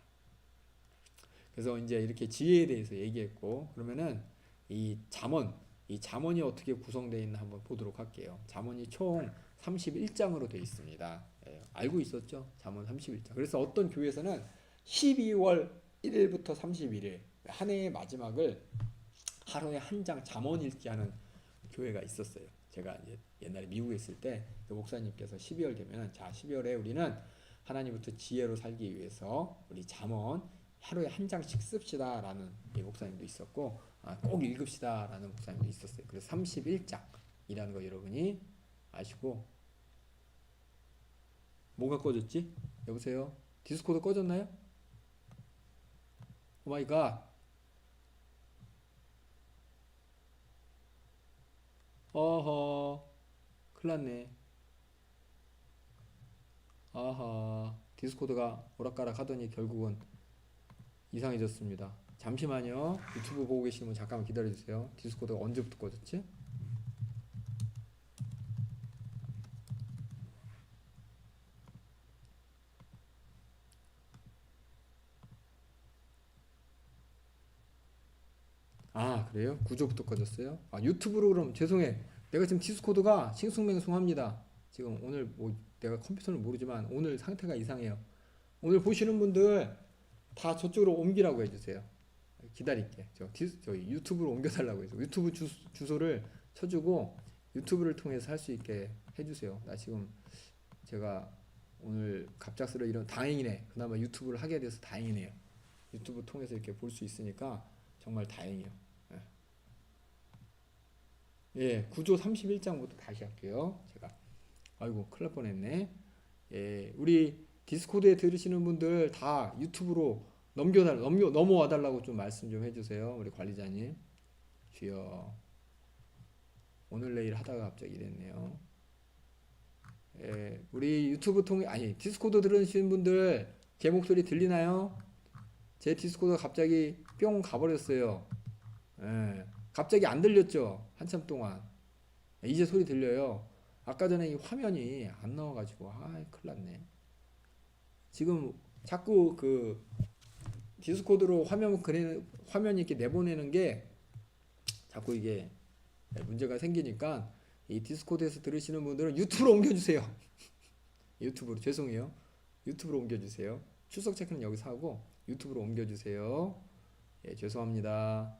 그래서 이제 이렇게 지혜에 대해서 얘기했고 그러면은 이 잠언이 어떻게 구성되어 있나 한번 보도록 할게요. 잠언이 총 31장으로 되어 있습니다. 예, 알고 있었죠? 잠언 31장. 그래서 어떤 교회에서는 12월 1일부터 31일 한 해의 마지막을 하루에 한 장 잠언 읽기 하는 교회가 있었어요. 제가 옛날에 미국에 있을 때 그 목사님께서 12월 되면 자 12월에 우리는 하나님부터 지혜로 살기 위해서 우리 잠언 하루에 한 장씩 씁시다라는 목사님도 있었고 꼭 읽읍시다라는 목사님도 있었어요. 그래서 31장이라는 거 여러분이 아시고 뭐가 꺼졌지? 여보세요? 디스코드 꺼졌나요? 오 마이 갓. 어허 큰일 났네. 아하 디스코드가 오락가락 하더니 결국은 이상해졌습니다. 잠시만요. 유튜브 보고 계시는 분 잠깐만 기다려주세요. 디스코드가 언제부터 꺼졌지? 아 그래요? 구조부터 꺼졌어요? 아 유튜브로 그럼 죄송해. 내가 지금 디스코드가 싱숭맹숭합니다. 지금 오늘 뭐 내가 컴퓨터는 모르지만 오늘 상태가 이상해요. 오늘 보시는 분들 다 저쪽으로 옮기라고 해주세요. 기다릴게. 저희 유튜브로 옮겨달라고 해서 유튜브 주소를 쳐주고 유튜브를 통해서 할 수 있게 해주세요. 나 지금 제가 오늘 갑작스레 이런 다행이네. 그나마 유튜브를 하게 돼서 다행이네요. 유튜브 통해서 이렇게 볼 수 있으니까 정말 다행이에요. 예, 구조 31장부터 다시 할게요. 제가 아이고 큰일 날 뻔했네. 예, 우리 디스코드에 들으시는 분들 다 유튜브로 넘어와 달라고 좀 말씀 좀 해주세요. 우리 관리자님. 주여. 오늘 내일 하다가 갑자기 이랬네요. 예, 우리 유튜브 디스코드 들으시는 분들 제 목소리 들리나요? 제 디스코드가 갑자기 뿅 가버렸어요. 예, 갑자기 안 들렸죠? 한참 동안. 이제 소리 들려요. 아까 전에 이 화면이 안 나와가지고 큰일 났네. 지금 자꾸 그 디스코드로 화면 이렇게 내보내는 게 자꾸 이게 문제가 생기니까 이 디스코드에서 들으시는 분들은 유튜브로 옮겨주세요. 유튜브로 죄송해요. 유튜브로 옮겨주세요. 출석 체크는 여기서 하고 유튜브로 옮겨주세요. 예, 죄송합니다.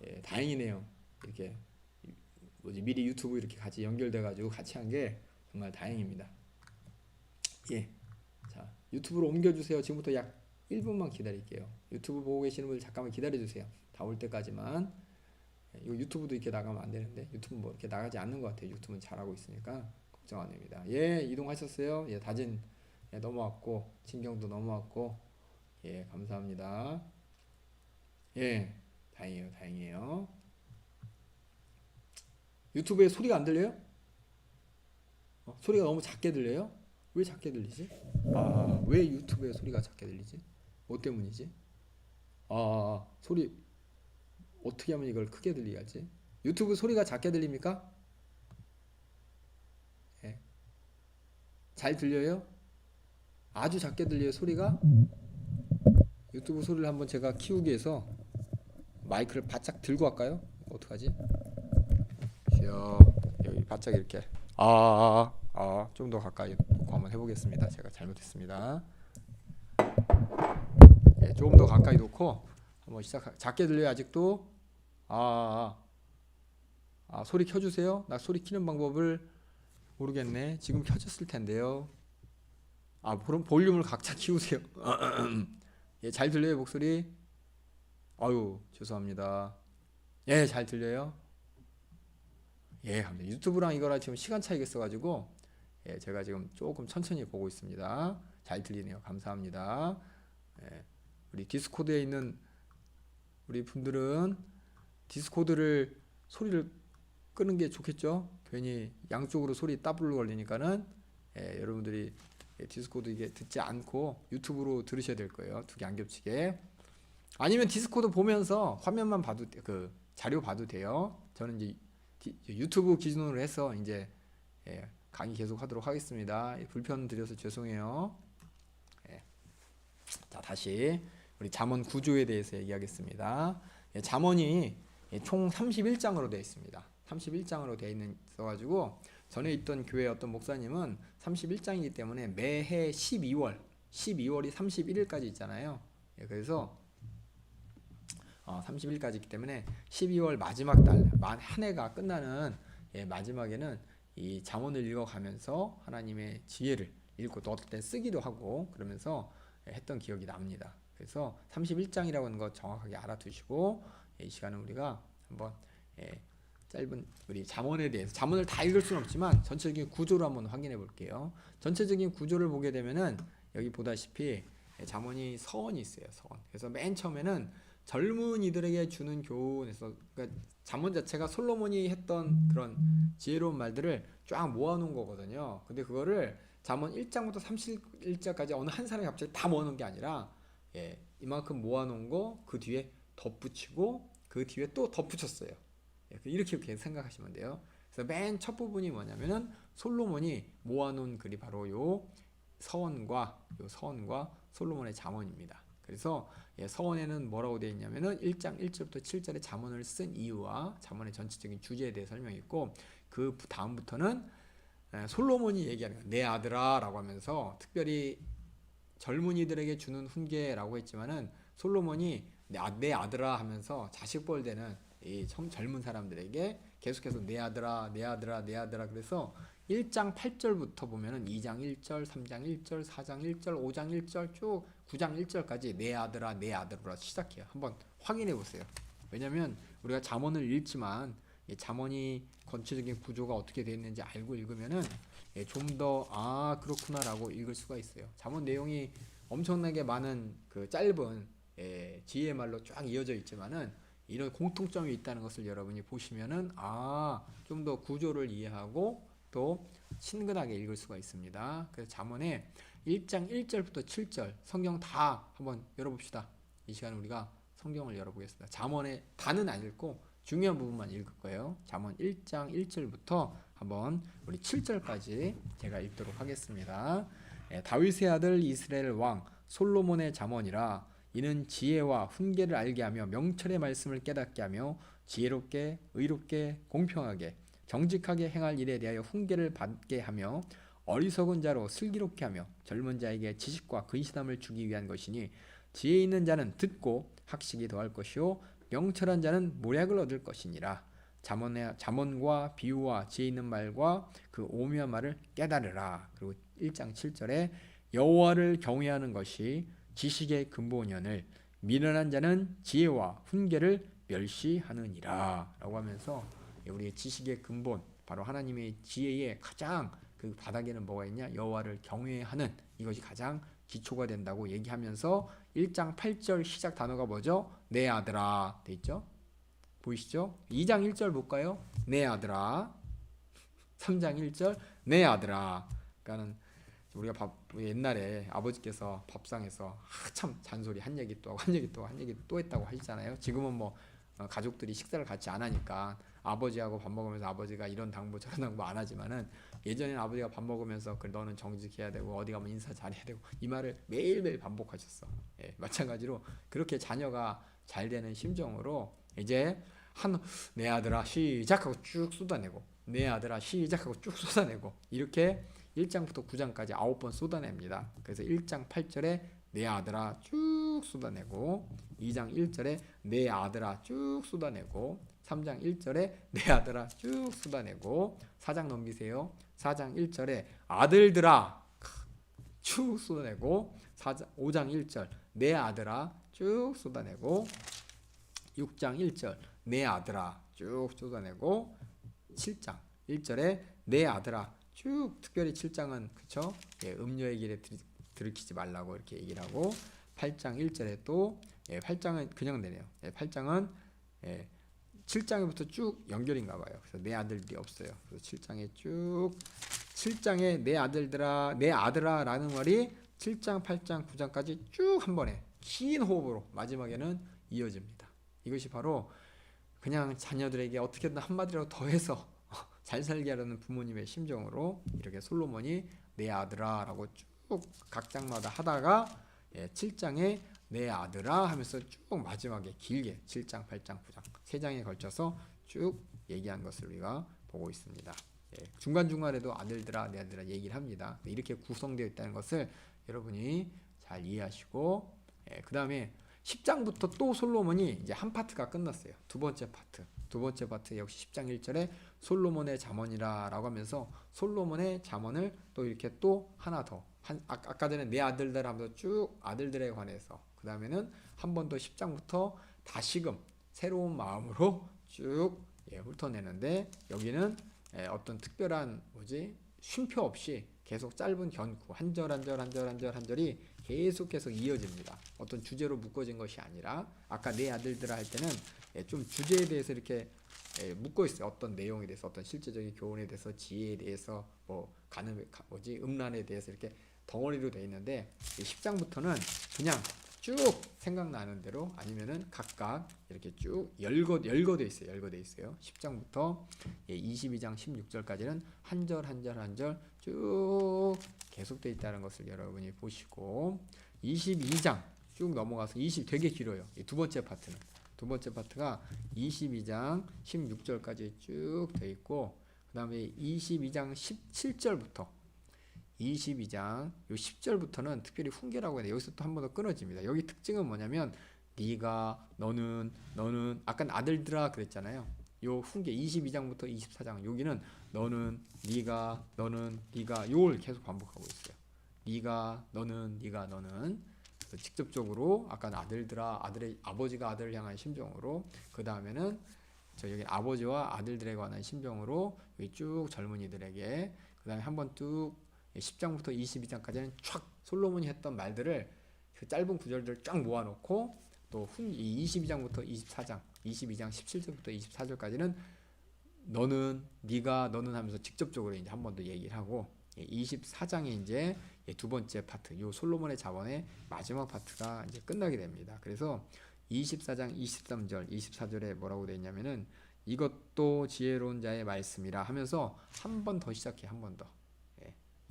예, 다행이네요. 이렇게 미리 유튜브 이렇게 같이 연결돼가지고 같이 한 게 정말 다행입니다. 예, 자 유튜브로 옮겨주세요. 지금부터 약 1분만 기다릴게요. 유튜브 보고 계시는 분들 잠깐만 기다려주세요. 다 올 때까지만. 이거 유튜브도 이렇게 나가면 안 되는데 유튜브 뭐 이렇게 나가지 않는 것 같아요. 유튜브는 잘하고 있으니까 걱정 안 됩니다. 예, 이동하셨어요? 예, 다진 넘어왔고 진경도 넘어왔고 예, 감사합니다. 예, 다행이에요. 유튜브에 소리가 안 들려요? 소리가 너무 작게 들려요? 왜 작게 들리지? 왜 유튜브에 소리가 작게 들리지? 뭐 때문이지? 소리 어떻게 하면 이걸 크게 들리게 하지? 유튜브 소리가 작게 들립니까? 예. 잘 들려요? 아주 작게 들려요 소리가? 유튜브 소리를 한번 제가 키우기 위해서 마이크를 바짝 들고 할까요? 어떡하지? 여기 바짝 이렇게 좀 더 가까이 놓고 한번 해보겠습니다. 제가 잘못했습니다. 예, 조금 더 가까이 놓고 한번 작게 들려요 아직도? 소리 켜주세요. 나 소리 키는 방법을 모르겠네. 지금 켜졌을 텐데요. 그럼 볼륨을 각자 키우세요. 예, 잘 들려요 목소리? 아유 죄송합니다. 예, 잘 들려요? 예, 유튜브랑 이거랑 지금 시간 차이가 있어가지고 예, 제가 지금 조금 천천히 보고 있습니다. 잘 들리네요. 감사합니다. 예, 우리 디스코드에 있는 우리 분들은 디스코드를 소리를 끄는 게 좋겠죠. 괜히 양쪽으로 소리 따블로 걸리니까는 여러분들이 디스코드 이게 듣지 않고 유튜브로 들으셔야 될 거예요. 두 개 안 겹치게. 아니면 디스코드 보면서 화면만 봐도 그 자료 봐도 돼요. 저는 이제 유튜브 기준으로 해서 이제 강의 계속 하도록 하겠습니다. 불편 드려서 죄송해요. 자, 다시 우리 잠언 구조에 대해서 얘기하겠습니다. 잠언이 총 31장으로 되어 있습니다. 31장으로 되어 있어가지고 전에 있던 교회 어떤 목사님은 31장이기 때문에 매해 12월이 31일까지 있잖아요. 그래서 30일까지 있기 때문에 12월 마지막 달, 한 해가 끝나는 마지막에는 이 잠언을 읽어가면서 하나님의 지혜를 읽고 또 어떨 때 쓰기도 하고 그러면서 했던 기억이 납니다. 그래서 31장이라고 하는 거 정확하게 알아두시고 이 시간은 우리가 한번 짧은 우리 잠언에 대해서 잠언을 다 읽을 수는 없지만 전체적인 구조를 한번 확인해 볼게요. 전체적인 구조를 보게 되면은 여기 보다시피 잠언이 서원이 있어요. 서원. 그래서 맨 처음에는 젊은이들에게 주는 교훈에서 그러니까 잠언 자체가 솔로몬이 했던 그런 지혜로운 말들을 쫙 모아놓은 거거든요. 근데 그거를 잠언 1장부터 31장까지 어느 한 사람이 갑자기 다 모아놓은 게 아니라 이만큼 모아놓은 거 그 뒤에 덧붙이고 그 뒤에 또 덧붙였어요. 이렇게 생각하시면 돼요. 그래서 맨 첫 부분이 뭐냐면은 솔로몬이 모아놓은 글이 바로 요 서원과 솔로몬의 잠언입니다. 그래서 서원에는 뭐라고 되어 있냐면은 1장 1절부터 7절에 잠언을 쓴 이유와 잠언의 전체적인 주제에 대해 설명했고 그 다음부터는 솔로몬이 얘기하는 내 아들아 라고 하면서 특별히 젊은이들에게 주는 훈계라고 했지만은 솔로몬이 내 아들아 하면서 자식벌되는 이 젊은 사람들에게 계속해서 내 아들아 그래서 1장 8절부터 보면은 2장 1절, 3장 1절, 4장 1절, 5장 1절 쭉 9장 1절까지 내 아들아 시작해요. 한번 확인해 보세요. 왜냐면 우리가 잠언을 읽지만 잠언이 전체적인 구조가 어떻게 되어 있는지 알고 읽으면은 좀 더 그렇구나라고 읽을 수가 있어요. 잠언 내용이 엄청나게 많은 그 짧은 지혜의 말로 쫙 이어져 있지만은 이런 공통점이 있다는 것을 여러분이 보시면은 좀 더 구조를 이해하고 또 친근하게 읽을 수가 있습니다. 그래서 잠언의 1장 1절부터 7절 성경 다 한번 열어봅시다. 이 시간에 우리가 성경을 열어보겠습니다. 잠언의 다는 안 읽고 중요한 부분만 읽을 거예요. 잠언 1장 1절부터 한번 우리 7절까지 제가 읽도록 하겠습니다. 다윗의 아들 이스라엘 왕 솔로몬의 잠언이라 이는 지혜와 훈계를 알게 하며 명철의 말씀을 깨닫게 하며 지혜롭게 의롭게 공평하게 정직하게 행할 일에 대하여 훈계를 받게 하며 어리석은 자로 슬기롭게 하며 젊은 자에게 지식과 근신함을 주기 위한 것이니 지혜 있는 자는 듣고 학식이 더할 것이요 명철한 자는 모략을 얻을 것이니라. 잠언과 비유와 지혜 있는 말과 그 오묘한 말을 깨달으라. 그리고 1장 7절에 여호와를 경외하는 것이 지식의 근본이오늘 미련한 자는 지혜와 훈계를 멸시하느니라 라고 하면서 우리의 지식의 근본 바로 하나님의 지혜의 가장 그 바닥에는 뭐가 있냐? 여호와를 경외하는 이것이 가장 기초가 된다고 얘기하면서 1장 8절 시작 단어가 뭐죠? 내 아들아 돼 있죠? 보이시죠? 2장 1절 볼까요? 내 아들아. 3장 1절 내 아들아. 그러니까는 우리가 옛날에 아버지께서 밥상에서 한참 잔소리 한 얘기 또 하고 한 얘기 또 했다고 하시잖아요. 지금은 뭐 가족들이 식사를 같이 안 하니까 아버지하고 밥 먹으면서 아버지가 이런 당부 저런 당부 안 하지만은 예전에는 아버지가 밥 먹으면서 그래 너는 정직해야 되고 어디 가면 인사 잘해야 되고 이 말을 매일매일 반복하셨어. 마찬가지로 그렇게 자녀가 잘 되는 심정으로 이제 내 아들아 시작하고 쭉 쏟아내고 내 아들아 시작하고 쭉 쏟아내고 이렇게 1장부터 9장까지 9번 쏟아냅니다. 그래서 1장 8절에 내 아들아 쭉 쏟아내고 2장 1절에 내 아들아 쭉 쏟아내고 3장 1절에 내 아들아 쭉 쏟아내고 4장 넘기세요. 4장 1절에 아들들아 쭉 쏟아내고 5장 1절 내 아들아 쭉 쏟아내고 6장 1절 내 아들아 쭉 쏟아내고 7장 1절에 내 아들아 쭉 특별히 7장은 그쵸? 음료의 길에 들이키지 말라고 이렇게 얘기를 하고 8장 1절에 또 8장은 그냥 내네요. 8장은 7장에부터 쭉 연결인가 봐요. 그래서 내 아들들이 없어요. 그래서 7장에 쭉 7장에 내 아들들아 내 아들아라는 말이 7장, 8장, 9장까지 쭉 한 번에 긴 호흡으로 마지막에는 이어집니다. 이것이 바로 그냥 자녀들에게 어떻게든 한마디라도 더해서 잘 살게 하려는 부모님의 심정으로 이렇게 솔로몬이 내 아들아 라고 쭉 각 장마다 하다가 7장에 내 아들아 하면서 쭉 마지막에 길게 7장, 8장, 9장 3장에 걸쳐서 쭉 얘기한 것을 우리가 보고 있습니다. 중간중간에도 아들들아 내 아들아 얘기를 합니다. 이렇게 구성되어 있다는 것을 여러분이 잘 이해하시고 그 다음에 10장부터 또 솔로몬이 이제 한 파트가 끝났어요. 두 번째 파트 역시 10장 1절에 솔로몬의 잠언이라 라고 하면서 솔로몬의 잠언을 또 이렇게 또 하나 더 아까 전에 내 아들들 하면서 쭉 아들들에 관해서 그 다음에는 한 번 더 10장부터 다시금 새로운 마음으로 쭉 훑어내는데 여기는 어떤 특별한 쉼표 없이 계속 짧은 견구 한 절 한 절이 계속 이어집니다. 어떤 주제로 묶어진 것이 아니라 아까 내 아들들아 할 때는 좀 주제에 대해서 이렇게 묶어 있어요. 어떤 내용에 대해서 어떤 실제적인 교훈에 대해서 지혜에 대해서 음란에 대해서 이렇게 덩어리로 되어 있는데 10장부터는 그냥 쭉 생각나는 대로 아니면은 각각 이렇게 쭉 열거돼 있어요. 10장부터 22장 16절까지는 한 절 쭉 계속되어 있다는 것을 여러분이 보시고 22장 쭉 넘어가서 되게 길어요. 두 번째 파트가 22장 16절까지 쭉 되어 있고 그 다음에 22장 17절부터 22장 10절부터는 특별히 훈계라고 해야 돼요. 여기서 또 한 번 더 끊어집니다. 여기 특징은 뭐냐면 네가 너는 아까 아들들아 그랬잖아요. 요 훈계 22장부터 24장 여기는 너는 네가 요걸 계속 반복하고 있어요. 네가 너는 직접적으로 아까 아들들아 아버지가 아들을 향한 심정으로 그 다음에는 여기 아버지와 아들들에 관한 심정으로 여기 쭉 젊은이들에게 그 다음에 한번 쭉 10장부터 22장까지는 촥 솔로몬이 했던 말들을 그 짧은 구절들을 쫙 모아놓고 또 22장부터 24장 22장 17절부터 24절까지는 너는 하면서 직접적으로 이제 한 번 더 얘기를 하고 24장에 이제 두 번째 파트 요 솔로몬의 자원의 마지막 파트가 이제 끝나게 됩니다. 그래서 24장 23절 24절에 뭐라고 되어 있냐면은 이것도 지혜로운 자의 말씀이라 하면서 한 번 더 시작해 한 번 더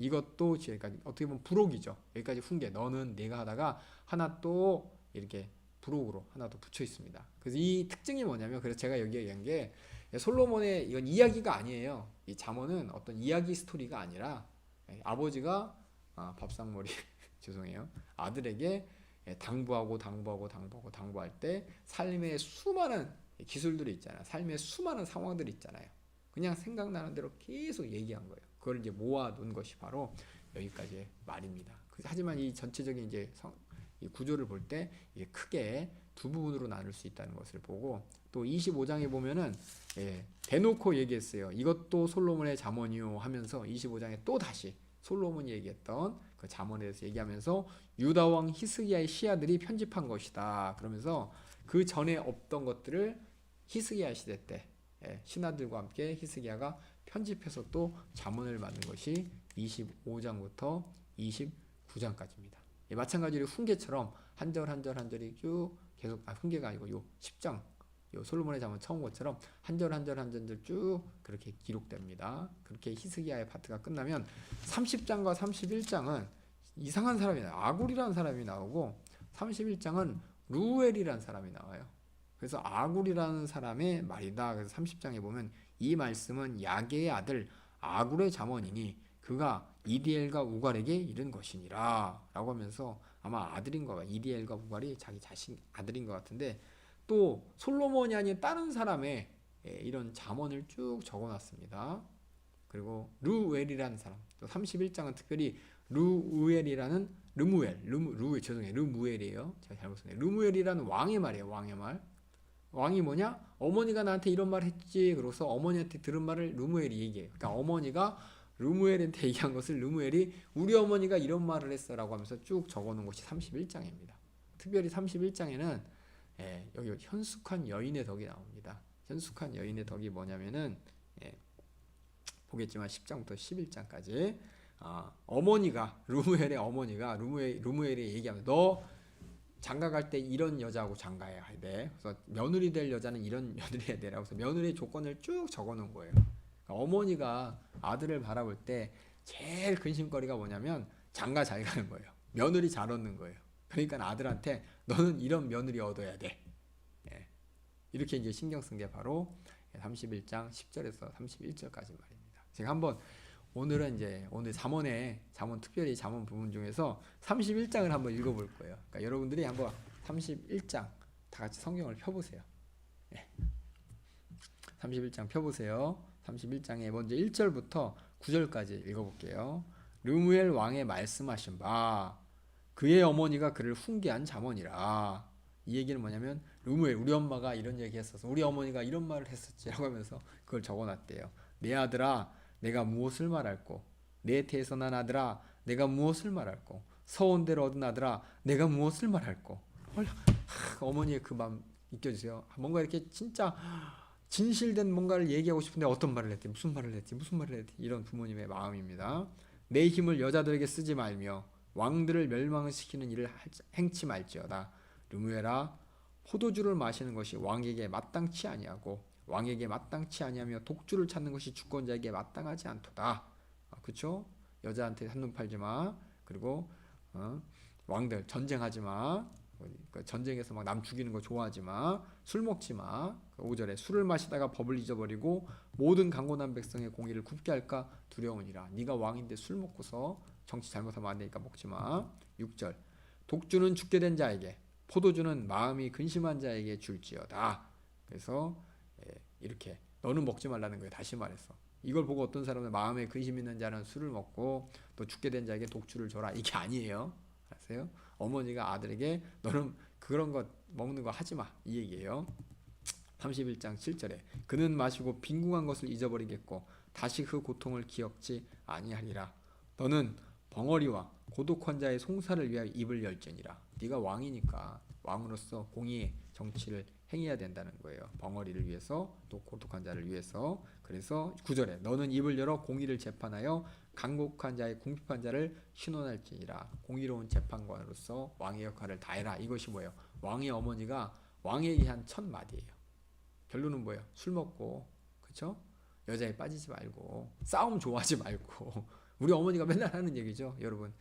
이것도 지혜까지 어떻게 보면 부록이죠. 여기까지 훈계 너는 내가 하다가 하나 또 이렇게 부록으로 하나 더 붙여 있습니다. 그래서 이 특징이 뭐냐면 그래서 제가 여기 얘기한 게 솔로몬의 이건 이야기가 아니에요. 이 잠언은 어떤 이야기 스토리가 아니라 아버지가 밥상머리 죄송해요. 아들에게 당부할 때 삶의 수많은 기술들이 있잖아요. 삶의 수많은 상황들이 있잖아요. 그냥 생각나는 대로 계속 얘기한 거예요. 그걸 이제 모아놓은 것이 바로 여기까지의 말입니다. 하지만 이 전체적인 이제 이 구조를 볼 때 이게 크게 두 부분으로 나눌 수 있다는 것을 보고 또 25장에 보면은 대놓고 얘기했어요. 이것도 솔로몬의 잠언이요 하면서 25장에 또 다시 솔로몬이 얘기했던 그 잠언에 대해서 얘기하면서 유다 왕 히스기야의 시아들이 편집한 것이다. 그러면서 그 전에 없던 것들을 히스기야 시대 때 신하들과 함께 히스기야가 편집해서 또 잠언을 만든 것이 25장부터 29장까지입니다. 마찬가지로 훈계처럼 한 절이 쭉 계속 훈계가 아니고 요 10장 요 솔로몬의 잠언 처음 것처럼 한 절 쭉 그렇게 기록됩니다. 그렇게 히스기야의 파트가 끝나면 30장과 31장은 이상한 사람이 나와요. 아굴이라는 사람이 나오고 31장은 루엘이라는 사람이 나와요. 그래서 아굴이라는 사람의 말이다. 그래서 30장에 보면 이 말씀은 야게의 아들 아굴의 잠언이니 그가 이디엘과 우갈에게 이른 것이니라 라고 하면서 아마 아들인 것 같아요. 이디엘과 우갈이 자기 자신 아들인 것 같은데 또 솔로몬이 아닌 다른 사람의 이런 잠언을 쭉 적어놨습니다. 그리고 르우엘이라는 사람 또 31장은 특별히 르우엘이라는 르무엘이에요. 제가 잘못 썼네요. 르무엘이라는 왕의 말이에요. 왕의 말. 왕이 뭐냐? 어머니가 나한테 이런 말 했지. 그래서 어머니한테 들은 말을 르무엘이 얘기해요. 그러니까 어머니가 르무엘한테 얘기한 것을 르무엘이 우리 어머니가 이런 말을 했어라고 하면서 쭉 적어놓은 것이 31장입니다. 특별히 31장에는 여기 현숙한 여인의 덕이 나옵니다. 현숙한 여인의 덕이 뭐냐면은 보겠지만 10장부터 11장까지 어머니가 루무엘의 어머니가 루무엘이 얘기합니다. 너 장가 갈 때 이런 여자하고 장가해야 돼. 그래서 며느리 될 여자는 이런 며느리 해야 되라고 해서 며느리 조건을 쭉 적어놓은 거예요. 그러니까 어머니가 아들을 바라볼 때 제일 근심거리가 뭐냐면 장가 잘 가는 거예요. 며느리 잘 얻는 거예요. 그러니까 아들한테 너는 이런 며느리 얻어야 돼. 이렇게 이제 신경 쓴 게 바로 31장 10절에서 31절까지 말입니다. 제가 한번 오늘 잠언 특별히 잠언 부분 중에서 31장을 한번 읽어볼 거예요. 그러니까 여러분들이 한번 31장 다 같이 성경을 펴보세요. 31장 펴보세요. 31장에 먼저 1절부터 9절까지 읽어볼게요. 르무엘 왕의 말씀하신 바 그의 어머니가 그를 훈계한 잠언이라. 이 얘기는 뭐냐면 르무엘 우리 엄마가 이런 얘기 했었어. 우리 어머니가 이런 말을 했었지 라고 하면서 그걸 적어놨대요. 내 아들아 내가 무엇을 말할꼬 내 태에서 난 아들아 내가 무엇을 말할꼬 서원대로 얻은 아들아 내가 무엇을 말할꼬. 어머니의 그 마음 느껴주세요. 뭔가 이렇게 진짜 진실된 뭔가를 얘기하고 싶은데 어떤 말을 했지 무슨 말을 했지 이런 부모님의 마음입니다. 내 힘을 여자들에게 쓰지 말며 왕들을 멸망시키는 일을 행치 말지어다. 르무엘아 포도주를 마시는 것이 왕에게 마땅치 아니하고 왕에게 마땅치 아니하며 독주를 찾는 것이 주권자에게 마땅하지 않도다. 그렇죠? 여자한테 한눈 팔지 마. 그리고 왕들 전쟁하지 마. 전쟁에서 막 남 죽이는 거 좋아하지 마. 술 먹지 마. 5절에 술을 마시다가 법을 잊어버리고 모든 강건한 백성의 공의를 굽게 할까 두려우니라. 네가 왕인데 술 먹고서 정치 잘못하면 안 되니까 먹지 마. 6절 독주는 죽게 된 자에게 포도주는 마음이 근심한 자에게 줄지어다. 그래서 이렇게 너는 먹지 말라는 거예요. 다시 말해서 이걸 보고 어떤 사람은 마음에 근심 있는 자는 술을 먹고 또 죽게 된 자에게 독주를 줘라. 이게 아니에요. 아세요? 어머니가 아들에게 너는 그런 것 먹는 거 하지 마. 이 얘기예요. 31장 7절에 그는 마시고 빈궁한 것을 잊어버리겠고 다시 그 고통을 기억지 아니하리라. 너는 벙어리와 고독한 자의 송사를 위하여 입을 열지니라. 네가 왕이니까 왕으로서 공의의 정치를 행해야 된다는 거예요. 벙어리를 위해서 또 고독한 자를 위해서. 그래서 9절에 너는 입을 열어 공의를 재판하여 강곡한 자의 궁핍한 자를 신원할지니라. 공의로운 재판관으로서 왕의 역할을 다해라. 이것이 뭐예요? 왕의 어머니가 왕에게 한 첫 마디예요. 결론은 뭐예요? 술 먹고 그렇죠? 여자에 빠지지 말고 싸움 좋아하지 말고 우리 어머니가 맨날 하는 얘기죠, 여러분.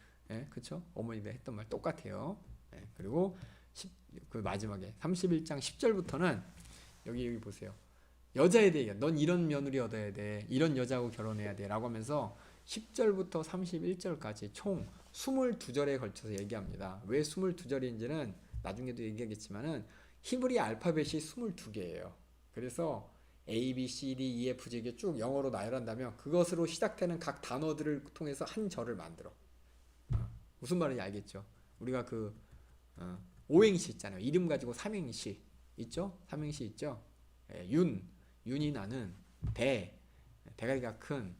그렇죠? 어머니가 했던 말 똑같아요. 그리고 그 마지막에 31장 10절부터는 여기 보세요. 여자에 대해 넌 이런 며느리 얻어야 돼. 이런 여자하고 결혼해야 돼. 라고 하면서 10절부터 31절까지 총 22절에 걸쳐서 얘기합니다. 왜 22절인지는 나중에도 얘기하겠지만은 히브리 알파벳이 22개예요. 그래서 A, B, C, D, E, F, G 이게 쭉 영어로 나열한다면 그것으로 시작되는 각 단어들을 통해서 한 절을 만들어. 무슨 말인지 알겠죠? 우리가 그 오행시 있잖아요. 이름 가지고 삼행시 있죠? 삼행시 있죠? 윤이 나는 대가리가 큰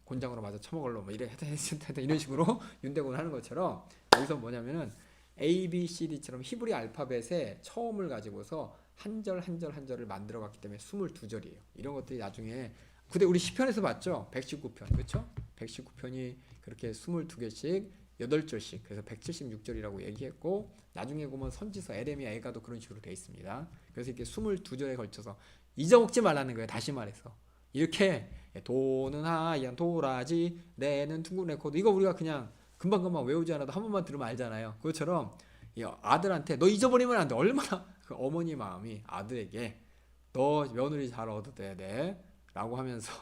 곤장으로 맞아 처먹을로 뭐 이런 식으로 윤대곤 하는 것처럼 여기서 뭐냐면은 A, B, C, D처럼 히브리 알파벳의 처음을 가지고서 한 절 한 절을 만들어 갔기 때문에 22절이에요. 이런 것들이 나중에 근데 우리 시편에서 봤죠? 119편 그렇죠? 119편이 그렇게 22개씩 8절씩 그래서 176절이라고 얘기했고 나중에 보면 선지서 에레미야 에가도 그런 식으로 돼 있습니다. 그래서 이렇게 22절에 걸쳐서 잊어먹지 말라는 거예요. 다시 말해서 이렇게 도는 하얀 도라지 내는 둥근 레코드 이거 우리가 그냥 금방금방 외우지 않아도 한 번만 들으면 알잖아요. 그것처럼 아들한테 너 잊어버리면 안 돼. 얼마나 그 어머니 마음이 아들에게 너 며느리 잘 얻어야 돼 라고 하면서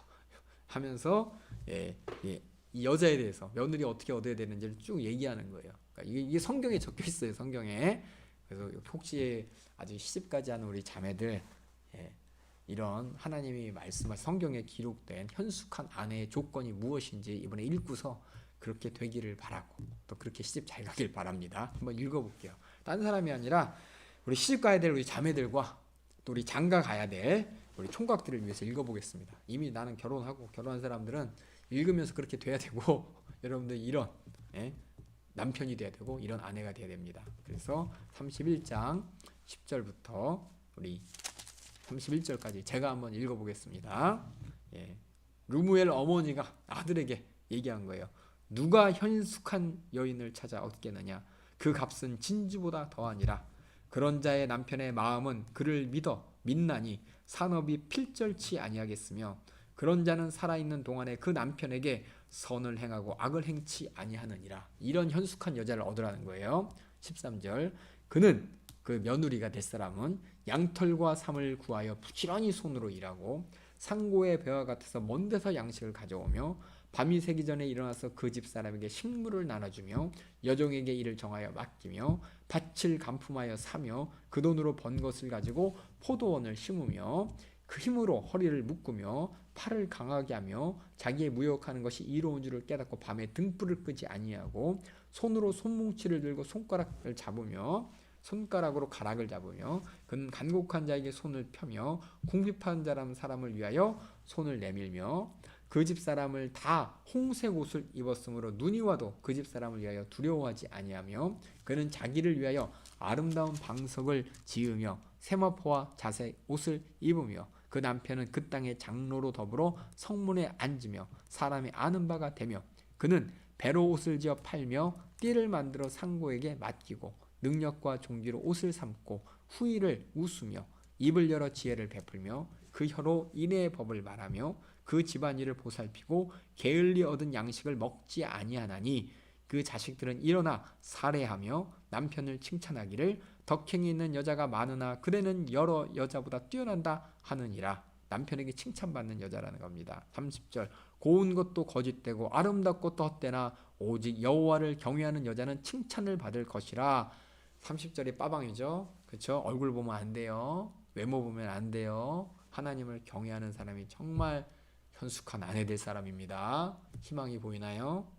이 여자에 대해서 며느리 어떻게 얻어야 되는지를 쭉 얘기하는 거예요. 그러니까 이게 성경에 적혀 있어요. 성경에. 그래서 혹시 아직 시집가지 않은 우리 자매들 이런 하나님이 말씀하신 성경에 기록된 현숙한 아내의 조건이 무엇인지 이번에 읽고서 그렇게 되기를 바라고 또 그렇게 시집 잘 가길 바랍니다. 한번 읽어볼게요. 딴 사람이 아니라 우리 시집 가야 될 우리 자매들과 또 우리 장가 가야 될 우리 총각들을 위해서 읽어보겠습니다. 이미 나는 결혼하고 결혼한 사람들은 읽으면서 그렇게 돼야 되고 여러분들 이런 남편이 돼야 되고 이런 아내가 돼야 됩니다. 그래서 31장 10절부터 우리 31절까지 제가 한번 읽어보겠습니다. 예. 르무엘 어머니가 아들에게 얘기한 거예요. 누가 현숙한 여인을 찾아 얻겠느냐? 그 값은 진주보다 더하니라. 그런 자의 남편의 마음은 그를 믿나니 산업이 필절치 아니하겠으며 그런 자는 살아있는 동안에 그 남편에게 선을 행하고 악을 행치 아니하느니라. 이런 현숙한 여자를 얻으라는 거예요. 13절 그는 그 며느리가 될 사람은 양털과 삼을 구하여 부지런히 손으로 일하고 상고의 배와 같아서 먼 데서 양식을 가져오며 밤이 새기 전에 일어나서 그 집 사람에게 식물을 나눠주며 여종에게 일을 정하여 맡기며 밭을 간품하여 사며 그 돈으로 번 것을 가지고 포도원을 심으며 그 힘으로 허리를 묶으며 팔을 강하게 하며 자기의 무역하는 것이 이로운 줄을 깨닫고 밤에 등불을 끄지 아니하고 손으로 손뭉치를 들고 손가락으로 가락을 잡으며 그는 간곡한 자에게 손을 펴며 궁핍한 사람을 위하여 손을 내밀며 그 집 사람을 다 홍색 옷을 입었으므로 눈이 와도 그 집 사람을 위하여 두려워하지 아니하며 그는 자기를 위하여 아름다운 방석을 지으며 세마포와 자색 옷을 입으며 그 남편은 그 땅의 장로로 더불어 성문에 앉으며 사람이 아는 바가 되며 그는 배로 옷을 지어 팔며 띠를 만들어 상고에게 맡기고 능력과 종기로 옷을 삼고 후일을 웃으며 입을 열어 지혜를 베풀며 그 혀로 인애의 법을 말하며 그 집안일을 보살피고 게을리 얻은 양식을 먹지 아니하나니 그 자식들은 일어나 살해하며 남편을 칭찬하기를 덕행이 있는 여자가 많으나 그대는 여러 여자보다 뛰어난다 하느니라. 남편에게 칭찬받는 여자라는 겁니다. 30절 고운 것도 거짓되고 아름답고 것도 헛되나 오직 여호와를 경외하는 여자는 칭찬을 받을 것이라. 30절이 빠방이죠. 그렇죠? 얼굴 보면 안 돼요. 외모 보면 안 돼요. 하나님을 경외하는 사람이 정말 현숙한 아내 될 사람입니다. 희망이 보이나요?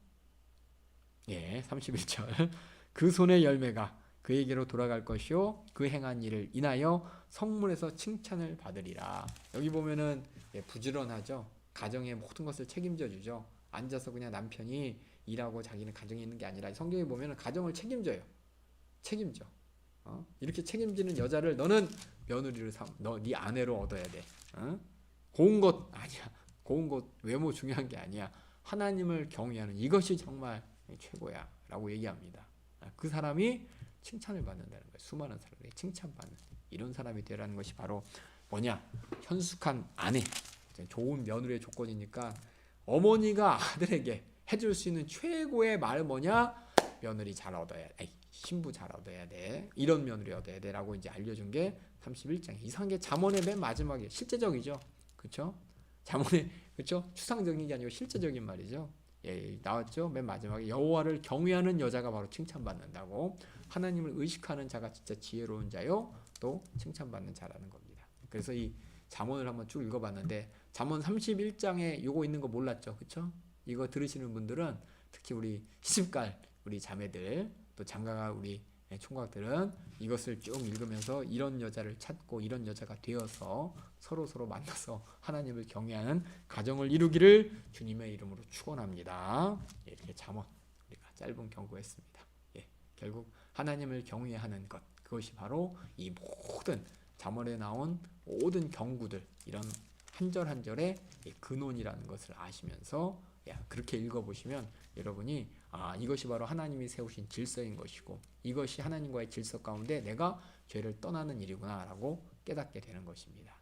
예, 31절 그 손의 열매가 그에게로 돌아갈 것이요 그 행한 일을 인하여 성문에서 칭찬을 받으리라. 여기 보면은 부지런하죠. 가정의 모든 것을 책임져 주죠. 앉아서 그냥 남편이 일하고 자기는 가정에 있는 게 아니라 성경에 보면은 가정을 책임져. 이렇게 책임지는 여자를 너는 며느리를 너 네 아내로 얻어야 돼. 고운 것 아니야. 고운 것 외모 중요한 게 아니야. 하나님을 경외하는 이것이 정말 최고야 라고 얘기합니다. 그 사람이 칭찬을 받는다는 거예요. 수많은 사람들이 칭찬받는 이런 사람이 되라는 것이 바로 뭐냐? 현숙한 아내, 좋은 며느리의 조건이니까 어머니가 아들에게 해줄 수 있는 최고의 말 뭐냐? 며느리 잘 얻어야 돼. 신부 잘 얻어야 돼. 이런 며느리 얻어야 돼 라고 이제 알려준 게 31장. 이상한 게 잠언의 맨 마지막에 실제적이죠. 그렇죠? 잠언의 그렇죠? 추상적인 게 아니고 실제적인 말이죠. 예, 나왔죠. 맨 마지막에 여호와를 경외하는 여자가 바로 칭찬받는다고. 하나님을 의식하는 자가 진짜 지혜로운 자요. 또 칭찬받는 자라는 겁니다. 그래서 이 잠언을 한번 쭉 읽어봤는데 잠언 31장에 요거 있는 거 몰랐죠. 그렇죠? 이거 들으시는 분들은 특히 우리 시집갈 우리 자매들 또 장가갈 우리 총각들은 이것을 쭉 읽으면서 이런 여자를 찾고 이런 여자가 되어서 서로 만나서 하나님을 경외하는 가정을 이루기를 주님의 이름으로 축원합니다. 예, 이렇게 잠언 우리가 짧은 경고했습니다. 예, 결국 하나님을 경외하는 것 그것이 바로 이 모든 잠언에 나온 모든 경구들 이런 한 절 한 절의 근원이라는 것을 아시면서 그렇게 읽어보시면 여러분이 이것이 바로 하나님이 세우신 질서인 것이고 이것이 하나님과의 질서 가운데 내가 죄를 떠나는 일이구나 라고 깨닫게 되는 것입니다.